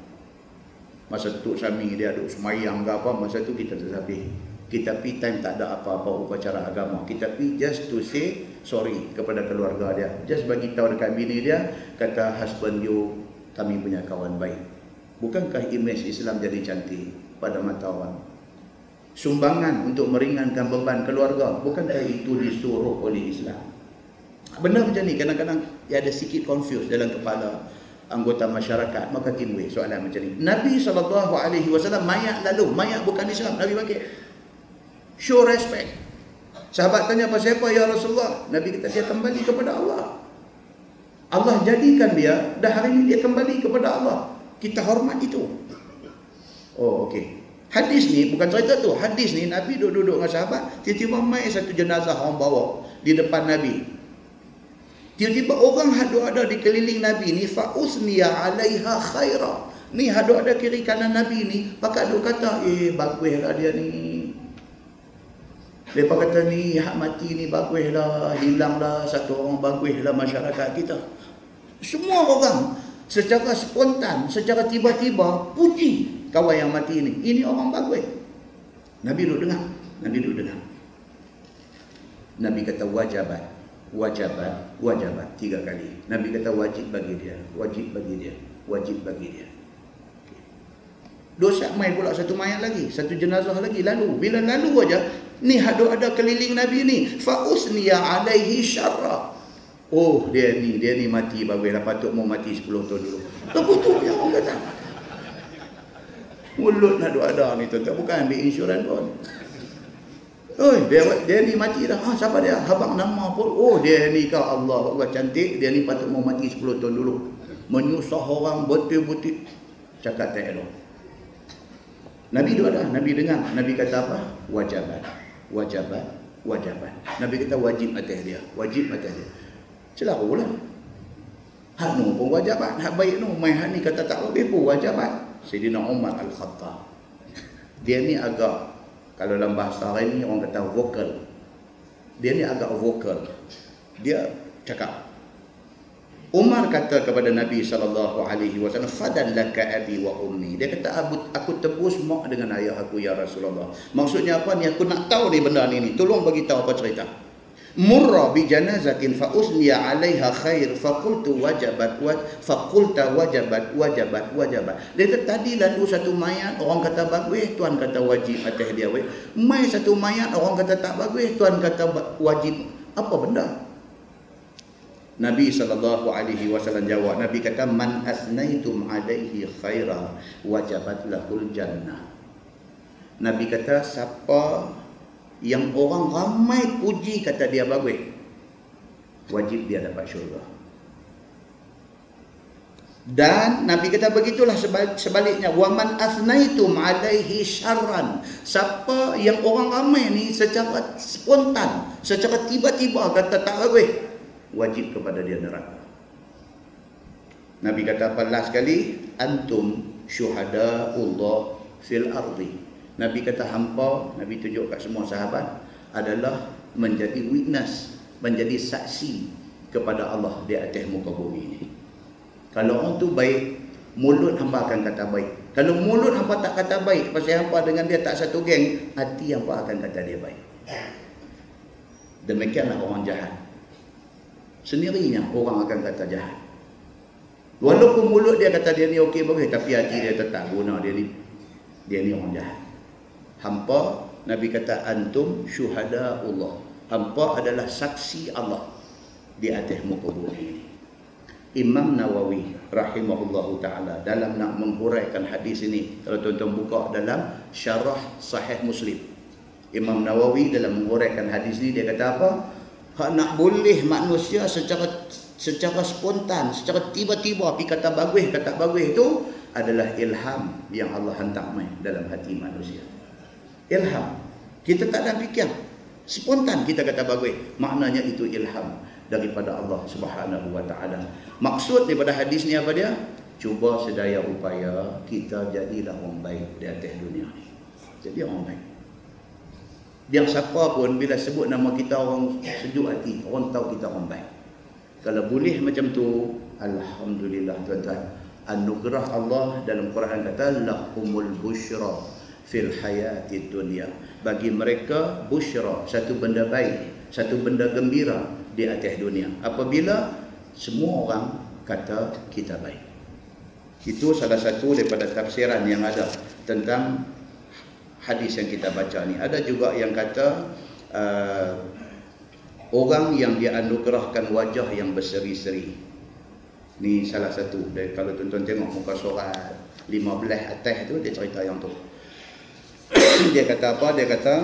Masa tu Sami dia duduk semayang ke apa, masa tu kita tak habis. Kita pergi time tak ada apa-apa upacara agama. Kita pergi just to say sorry kepada keluarga dia. Just bagi tahu dekat bini dia, kata husband you, kami punya kawan baik. Bukankah imej Islam jadi cantik pada mata orang? Sumbangan untuk meringankan beban keluarga, bukankah itu disuruh oleh Islam? Benda macam ni kadang-kadang ada sikit confuse dalam kepala anggota masyarakat, maka timbul soalan macam ni. Nabi SAW mayat lalu, mayat bukan Islam, Nabi bagi show respect. Sahabat tanya pasal apa ya Rasulullah? Nabi kata dia kembali kepada Allah. Allah jadikan dia, dah hari ini dia kembali kepada Allah. Kita hormat itu. Oh, okey. Hadis ni bukan cerita tu. Hadis ni Nabi duduk-duduk dengan sahabat, tiba-tiba mai satu jenazah orang bawa di depan Nabi. Tiba-tiba orang hadu ada di keliling Nabi ni, fa usniya 'alaiha khaira. Ni hadu ada kiri kanan Nabi ni, pakat duk kata, baguslah dia ni. Depa kata ni hak mati ni baguslah, hilanglah satu orang baguslah masyarakat kita. Semua orang secara spontan, secara tiba-tiba puji kawan yang mati ini. Ini orang bagus. Nabi duduk dengar. Nabi duduk dengar. Nabi kata wajabat, wajabat, wajabat 3 kali. Nabi kata wajib bagi dia, wajib bagi dia, wajib bagi dia. Dosa mai pula satu mayat lagi, satu jenazah lagi lalu. Bila lalu aja, ni ada keliling Nabi ni, fa usniya 'alaihi syarra. Oh, dia ni mati baguslah, patut mau mati 10 tahun dulu. Betul yang orang kata. Mulut nak ada ni tuan-tuan, bukan ambil insurans pun. Oi, dia ni mati dah. Siapa dia? Habang nama pun. Oh, dia ni kau Allah cantik, dia ni patut mau mati 10 tahun dulu. Menyusah orang betul-betul. Cakap tak elok. Nabi tu ada, Nabi dengar. Nabi kata apa? Wajabat, wajabat, wajabat. Nabi kata wajib atas dia, wajib atas dia. Celarulah. Hak nu pun wajabat, hak baik nu. Mai hak ni kata tak lebih pun wajabat. Sayyidina Umar Al-Khattab. Dia ni agak, kalau dalam bahasa hari ni orang kata vokal. Dia ni agak vokal. Dia cakap. Umar kata kepada Nabi SAW, fadan laka abi wa ummi. Dia kata aku tebus mak dengan ayah aku ya Rasulullah. Maksudnya apa ni? Aku nak tahu ni benda ni. Tolong bagi tahu apa cerita. Murra bi janazatin fa usniya 'alaiha khair fa qultu wajabat wa fa qulta wajabat wajabat wajabat. Dia kata tadi lalu satu mayat orang kata bagus, tuan kata wajib atas dia. Mai satu mayat orang kata tak bagus, tuan kata wajib. Apa benda? Nabi SAW jawab, Nabi kata man asnaitum 'alaihi khaira wajabat lahul jannah. Nabi kata siapa yang orang ramai puji kata dia bagus, wajib dia dapat syurga. Dan Nabi kata begitulah sebaliknya, wa man asnaitum 'alaihi syarran. Siapa yang orang ramai ni secara spontan, secara tiba-tiba kata tak bagus, wajib kepada dia neraka. Nabi kata apa last sekali? Antum syuhadaullah fil ardi. Nabi kata hampa, Nabi tunjuk kat semua sahabat, adalah menjadi witness, menjadi saksi kepada Allah di atas muka bumi ini. Kalau orang tu baik, mulut hamba akan kata baik. Kalau mulut hamba tak kata baik, pasal hamba dengan dia tak satu geng, hati hamba akan kata dia baik. Demikianlah orang jahat. Sendirinya orang akan kata jahat. Walaupun mulut dia kata dia ni okey bagus, tapi hati dia tetap guna dia ni orang jahat. Hampa, Nabi kata antum syuhadaullah. Hampa adalah saksi Allah di atas muka bumi ini. Imam Nawawi rahimahullahu ta'ala dalam nak menghuraikan hadis ini, kalau tuan-tuan buka dalam syarah Sahih Muslim, Imam Nawawi dalam menghuraikan hadis ini, dia kata apa? Hak nak boleh manusia secara spontan, secara tiba-tiba pergi kata bagus, kata bagus itu adalah ilham yang Allah hantar mai dalam hati manusia. Ilham. Kita tak ada fikir. Spontan kita kata bagus. Maknanya itu ilham daripada Allah Subhanahu wa taala. Maksud daripada hadis ni apa dia? Cuba sedaya upaya kita jadilah orang baik di atas dunia ni. Jadi orang baik. Biar siapa pun bila sebut nama kita orang sejuk hati, orang tahu kita orang baik. Kalau boleh macam tu, alhamdulillah tuan-tuan. Anugerah Allah dalam Quran kata lahumul busyra fil hayati dunya. Bagi mereka busyra, satu benda baik, satu benda gembira di atas dunia. Apabila semua orang kata kita baik. Itu salah satu daripada tafsiran yang ada tentang hadis yang kita baca ni. Ada juga yang kata orang yang dianugerahkan wajah yang berseri-seri. Ni salah satu. Dan kalau tuan-tuan tengok muka surat 15 atas tu, dia cerita yang tu. Dia kata apa? Dia kata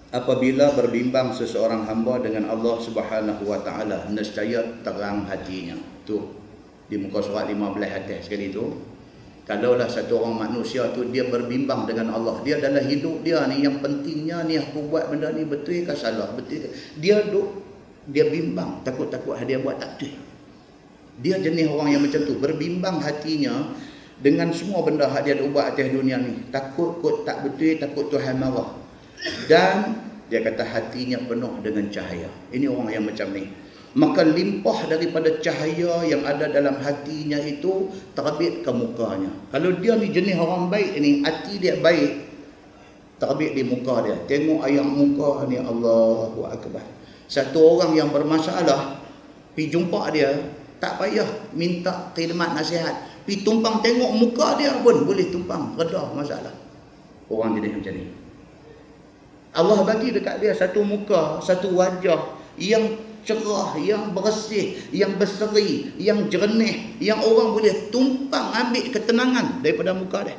apabila berbimbang seseorang hamba dengan Allah Subhanahu wa taala, nescaya terang hatinya. Tu di muka surat 15 atas sekali tu. Kalaulah satu orang manusia tu dia berbimbang dengan Allah, dia dalam hidup dia ni yang pentingnya ni aku buat benda ni betul ke salah, betul ke? Dia bimbang, takut-takut dia buat tak betul. Dia jenis orang yang macam tu, berbimbang hatinya dengan semua benda yang dia ada buat atas dunia ni. Takut kot tak betul, takut Tuhan marah. Dan dia kata hatinya penuh dengan cahaya. Ini orang yang macam ni. Maka limpah daripada cahaya yang ada dalam hatinya itu terbit ke mukanya. Kalau dia ni jenis orang baik ni, hati dia baik, terbit di muka dia. Tengok ayat muka ni, Allahu Akbar. Satu orang yang bermasalah, pergi jumpa dia, tak payah minta khidmat nasihat, pergi tumpang tengok muka dia pun boleh tumpang, reda masalah. Orang jenis macam ni. Allah bagi dekat dia satu muka, satu wajah yang cerah, yang bersih, yang berseri, yang jernih, yang orang boleh tumpang ambil ketenangan daripada muka dia.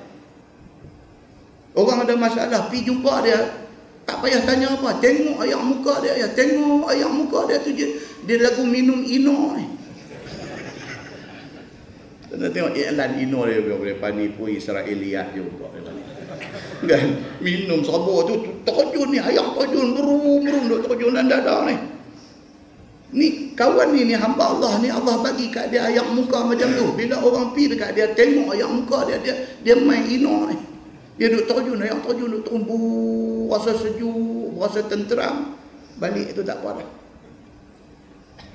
Orang ada masalah, pergi jumpa dia, tak payah tanya apa, tengok ayat muka dia, ya, tengok ayat muka dia tu, dia lagu minum Ino ni. Tengok iklan Ino dia boleh penipu Israeliat juga. Kan minum sabur tu terjun ni, ayam terjun berum terjun dan dada ni. Ni kawan ni hamba Allah ni, Allah bagi kat dia ayam muka macam tu. Bila orang pi dekat dia tengok ayam muka dia main Ino ni. Dia duduk terjun, ayam terjun duduk tumbuh, rasa sejuk, rasa tenteram. Balik tu tak apa dah.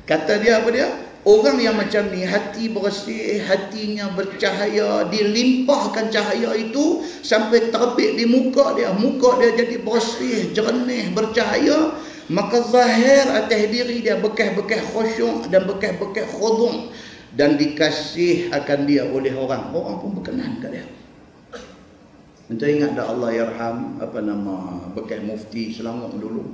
Kata dia apa dia? Orang yang macam ni, hati bersih, hatinya bercahaya, dilimpahkan cahaya itu sampai terbit di muka dia. Muka dia jadi bersih, jernih, bercahaya. Maka zahir atas diri dia bekas-bekas khusyuk dan bekas-bekas khudu'. Dan dikasih akan dia oleh orang. Orang pun berkenan kat dia. Entah ingat dah Allah yarham, apa nama, bekas mufti Selangor dulu,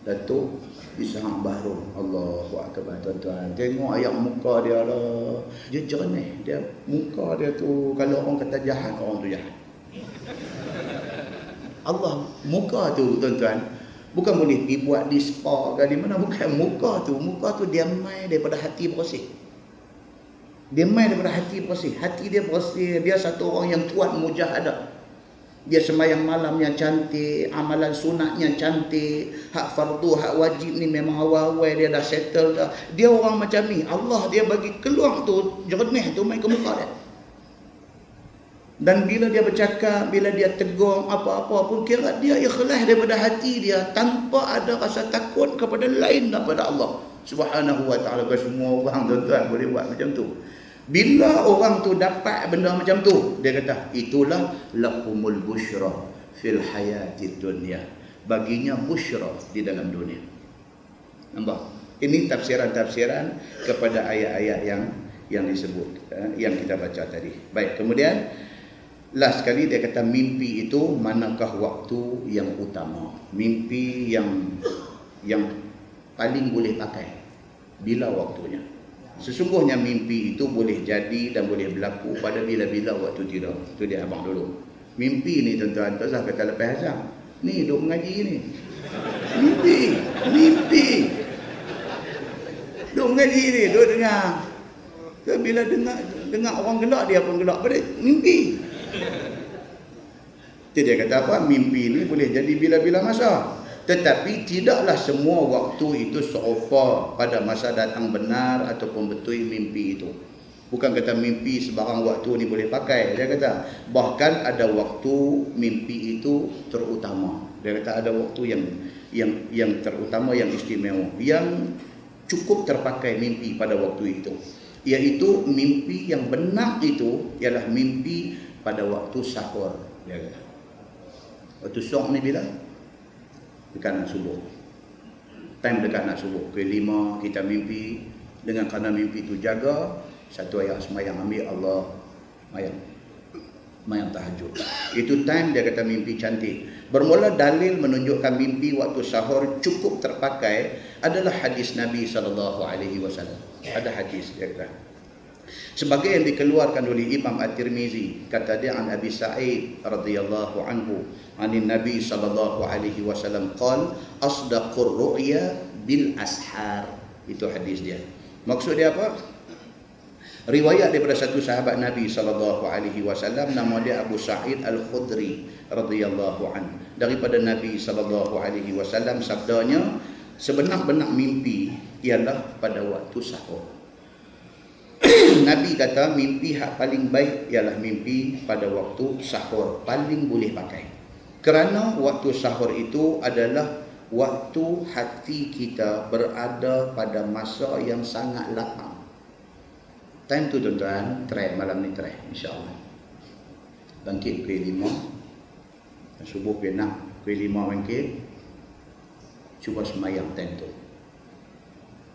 Datuk Ishaq Bahrul. Allahu Akbar tuan-tuan. Tengok ayat muka dia lah. Dia jernih. Dia muka dia tu, kalau orang kata jahat, orang tu jahat. Allah muka tu tuan-tuan, bukan boleh dibuat di spa ke di mana, bukan. Muka tu dia mai daripada hati bersih. Dia mai daripada hati bersih. Hati dia bersih. Dia satu orang yang kuat mujahadah. Dia sembahyang malam yang cantik, amalan sunatnya cantik, hak fardu, hak wajib ni memang awal-awal dia dah settle dah. Dia orang macam ni. Allah dia bagi keluar tu, jernih tu mai ke muka dia. Dan bila dia bercakap, bila dia tegur apa-apa pun, kira dia ikhlas daripada hati dia, tanpa ada rasa takut kepada lain daripada Allah Subhanahu wa ta'ala. Semua orang tuan-tuan boleh buat macam tu. Bila orang tu dapat benda macam tu, dia kata itulah lahumul busyra fil hayati dunya. Baginya busyra di dalam dunia. Nampak? Ini tafsiran-tafsiran kepada ayat-ayat yang disebut, yang kita baca tadi. Baik, kemudian last sekali dia kata mimpi itu manakah waktu yang utama? Mimpi yang paling boleh pakai bila waktunya. Sesungguhnya mimpi itu boleh jadi dan boleh berlaku pada bila-bila waktu tidur. Itu dia abang dulu. Mimpi ni tuan-tuan, tak usah kata lepas azam. Ni duk mengaji ni. Mimpi. Duk mengaji ni, duk dengar. Bila dengar orang gelak, dia pun gelak pada mimpi. Jadi dia kata apa? Mimpi ni boleh jadi bila-bila masa. Tetapi tidaklah semua waktu itu serupa pada masa datang benar ataupun betul mimpi itu. Bukan kata mimpi sebarang waktu ni boleh pakai. Dia kata bahkan ada waktu mimpi itu terutama. Dia kata ada waktu yang terutama, yang istimewa, yang cukup terpakai mimpi pada waktu itu. Iaitu mimpi yang benar itu ialah mimpi pada waktu sahur. Dia kata. Waktu sahur ni bila? Dekat nak subuh. Time dekat nak subuh. Pukul 5 kita mimpi. Dengan kerana mimpi itu jaga, satu ayat semayang ambil Allah mayang tahajud. Itu time dia kata mimpi cantik. Bermula dalil menunjukkan mimpi waktu sahur cukup terpakai adalah hadis Nabi SAW. Ada hadis dia kata. Sebagai yang dikeluarkan oleh Imam At-Tirmizi, kata dia an Abi Sa'id radhiyallahu anhu, anin Nabi SAW qala asdaqur ru'ya bil ashar. Itu hadis dia. Maksud dia apa? Riwayat daripada satu sahabat Nabi SAW, nama dia Abu Sa'id Al-Khudri radhiyallahu anhu. Daripada Nabi SAW sabdanya, sebenar-benar mimpi ialah pada waktu sahur. Nabi kata mimpi hak paling baik ialah mimpi pada waktu sahur, paling boleh pakai. Kerana waktu sahur itu adalah waktu hati kita berada pada masa yang sangat lapang. Time tu tuan-tuan, try malam ni try insya-Allah. Bangkit pukul 5, subuh pukul 6, pukul 5 bangkit. Cuba semayang time tu.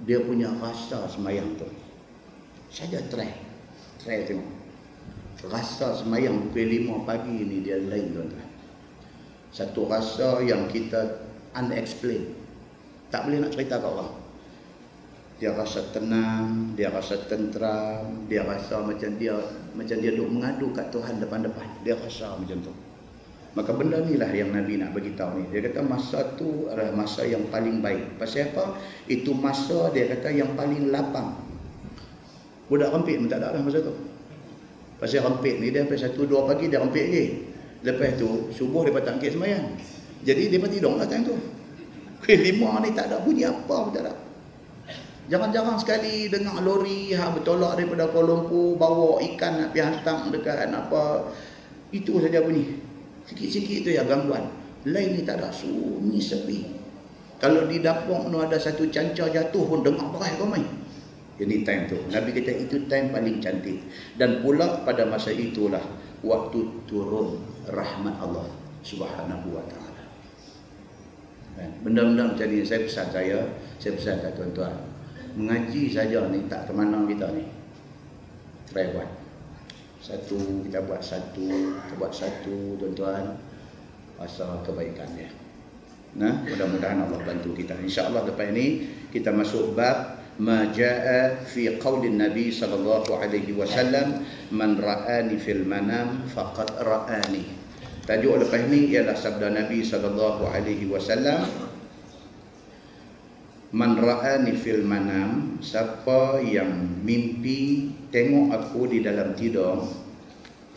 Dia punya rasa semayang tu. Saja try tengok. Rasa semayang pukul 5 pagi ni dia lain tuan-tuan. Satu rasa yang kita unexplained. Tak boleh nak cerita kat orang. Dia rasa tenang, dia rasa tenteram, dia rasa macam dia duk mengadu kat Tuhan depan-depan. Dia rasa macam tu. Maka benda inilah yang Nabi nak bagi tahu ni. Dia kata masa tu adalah masa yang paling baik. Pasal apa? Itu masa dia kata yang paling lapang. Budak rempit pun tak ada lah masa tu. Pasal rempit ni dia sampai 1-2 pagi dia rempit lagi. Lepas tu subuh dia tak angkat sembahyang. Jadi dia tidur lah time tu. Pukul 5 ni tak ada bunyi apa pun tak ada. Jarang-jarang sekali dengar lori bertolak daripada Kuala Lumpur bawa ikan nak pergi hantar dekat apa. Itu saja bunyi. Sikit-sikit tu ya gangguan. Lain ni tak ada, sunyi sepi. Kalau di dapur tu ada satu cancar jatuh pun dengar berai ramai. Jadi time tu Nabi kata itu time paling cantik. Dan pula pada masa itulah waktu turun rahmat Allah Subhanahu wa taala. Benda-benda macam ni saya pesan kat tuan-tuan. Mengaji saja ni tak ke mana kita ni. Try buat. Kita buat satu tuan-tuan. Rasa kebaikan dia. Nah, mudah-mudahan Allah bantu kita. Insya-Allah lepas ini kita masuk bab ma jaa fi qaulin Nabi sallallahu alaihi wasallam man ra'ani fil manam faqad ra'ani. Tajuk lepas ni ialah sabda Nabi sallallahu alaihi wasallam, man ra'ani fil manam, siapa yang mimpi tengok aku di dalam tidur,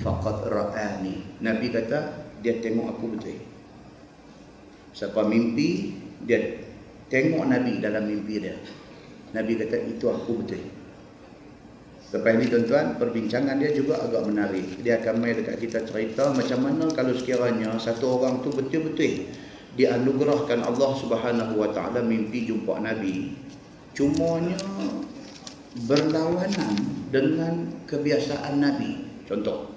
faqad ra'ani. Nabi kata dia tengok aku betul. Siapa mimpi dia tengok Nabi dalam mimpi dia, Nabi kata itu aku betul. Lepas ni tuan-tuan, perbincangan dia juga agak menarik. Dia akan mai dekat kita cerita macam mana kalau sekiranya satu orang tu betul-betul dianugerahkan Allah Subhanahu wa taala mimpi jumpa Nabi, cumanya berlawanan dengan kebiasaan Nabi. Contoh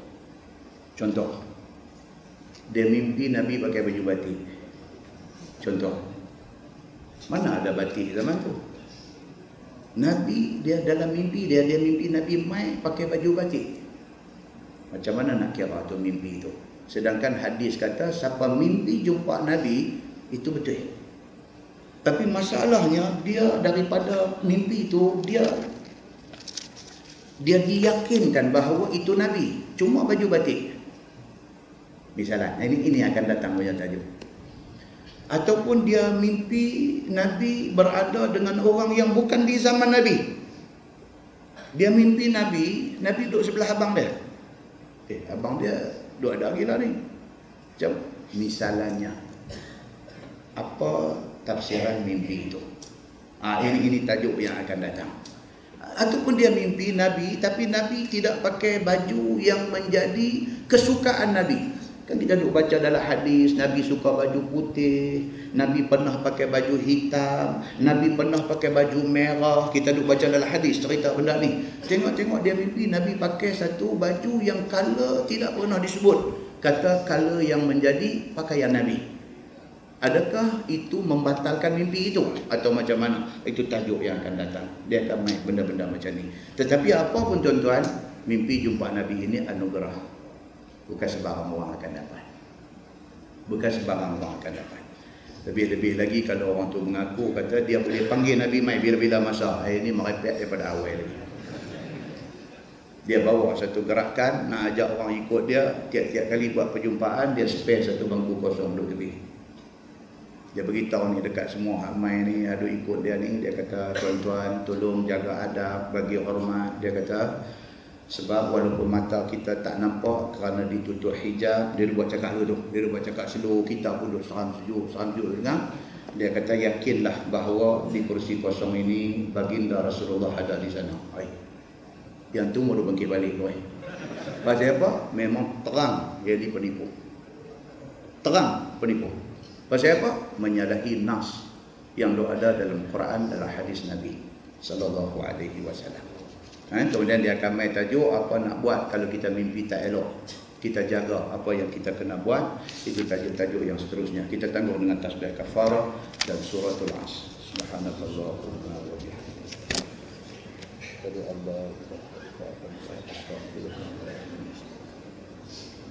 dia mimpi Nabi pakai baju batik. Contoh, mana ada batik zaman tu? Nabi dia dalam mimpi dia mimpi Nabi mai pakai baju batik. Macam mana nak kira tu mimpi itu? Sedangkan hadis kata siapa mimpi jumpa Nabi itu betul. Tapi masalahnya dia daripada mimpi itu dia diyakinkan bahawa itu Nabi, cuma baju batik. Misalnya ini akan datang punya tajuk. Ataupun dia mimpi Nabi berada dengan orang yang bukan di zaman Nabi. Dia mimpi Nabi duduk sebelah abang dia. Abang dia duduk ada gila ni. Macam misalnya, apa tafsiran mimpi itu? Ini tajuk yang akan datang. Ataupun dia mimpi Nabi, tapi Nabi tidak pakai baju yang menjadi kesukaan Nabi. Kan kita duk baca dalam hadis, Nabi suka baju putih, Nabi pernah pakai baju hitam, Nabi pernah pakai baju merah. Kita duk baca dalam hadis cerita benda ni. Tengok-tengok dia mimpi Nabi pakai satu baju yang color tidak pernah disebut. Kata color yang menjadi pakaian Nabi. Adakah itu membatalkan mimpi itu? Atau macam mana? Itu tajuk yang akan datang. Dia akan main benda-benda macam ni. Tetapi apa pun tuan-tuan, mimpi jumpa Nabi ini anugerah. Bukan sebarang orang akan dapat. Bukan sebarang orang akan dapat. Lebih-lebih lagi kalau orang tu mengaku kata dia boleh panggil Nabi mai bila-bila masa. Ini merepek daripada awal lagi. Dia bawa satu gerakan nak ajak orang ikut dia. Tiap-tiap kali buat perjumpaan dia spare satu bangku kosong duduk tepi. Dia beritahu ni dekat semua ramai ni ada ikut dia ni. Dia kata, tuan-tuan tolong jaga adab, bagi hormat. Dia kata, sebab walaupun mata kita tak nampak kerana ditutup hijab, dia buat cakap tu. Dia buat cakap seluruh kita pun duduk seram sejuk dengar. Dia kata yakinlah bahawa di kursi kosong ini baginda Rasulullah ada di sana. Yang tu mau bangkit balik tu. Pasal apa? Memang terang jadi penipu. Terang penipu. Pasal apa? Menyalahi nas yang ada dalam Quran, dalam hadis Nabi sallallahu alaihi wasallam. Kemudian dia akan main tajuk apa nak buat kalau kita mimpi tak elok. Kita jaga apa yang kita kena buat. Itu tajuk-tajuk yang seterusnya. Kita tangguh dengan tasbih kafarah dan suratul As. Subhanallahumma wa bihamdihi. Asyhadu an la ilaha illallah.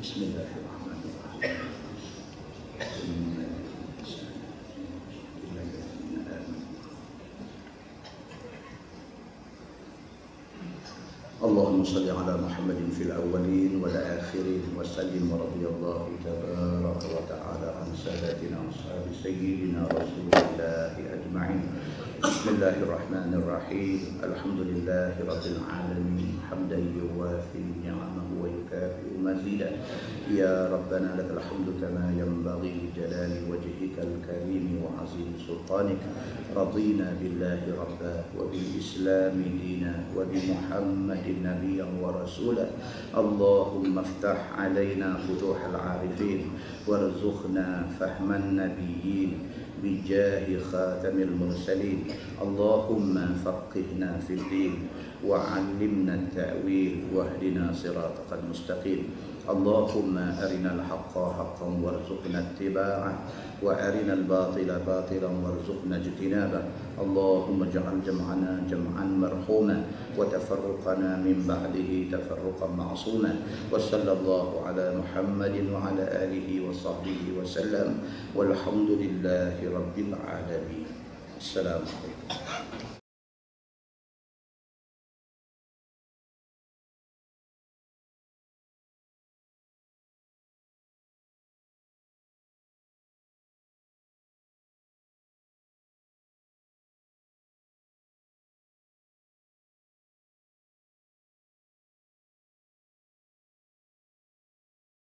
Bismillahirrahmanirrahim. اللهم صل على محمد في الأولين والآخرين وسلم ورضي الله تبارك وتعالى عن سادتنا أصحاب سيدنا رسول الله أجمعين. بسم الله الرحمن الرحيم. الحمد لله رب العالمين حمدا يوافي نعمه ويكافئ مزيدا. يا ربنا لك الحمد كما ينبغي لجلال وجهك الكريم وعظيم سلطانك. رضينا بالله ربا وبالإسلام دينا وبمحمد نبيا ورسولا. اللهم افتح علينا فتوح العارفين وارزقنا فهم النبيين بجاه خاتم المرسلين. اللهم فقهنا في الدين وعلمنا التأويل واهدنا صراطك المستقيم. اللهم أرنا الحق حقا وارزقنا اتباعه وأرنا الباطل باطلا وارزقنا اجتنابه. اللهم اجعل جمعنا جمعا مرحوما وتفرقنا من بعده تفرقا معصوما. وصلى الله على محمد وعلى آله وصحبه وسلم والحمد لله رب العالمين. السلام عليكم.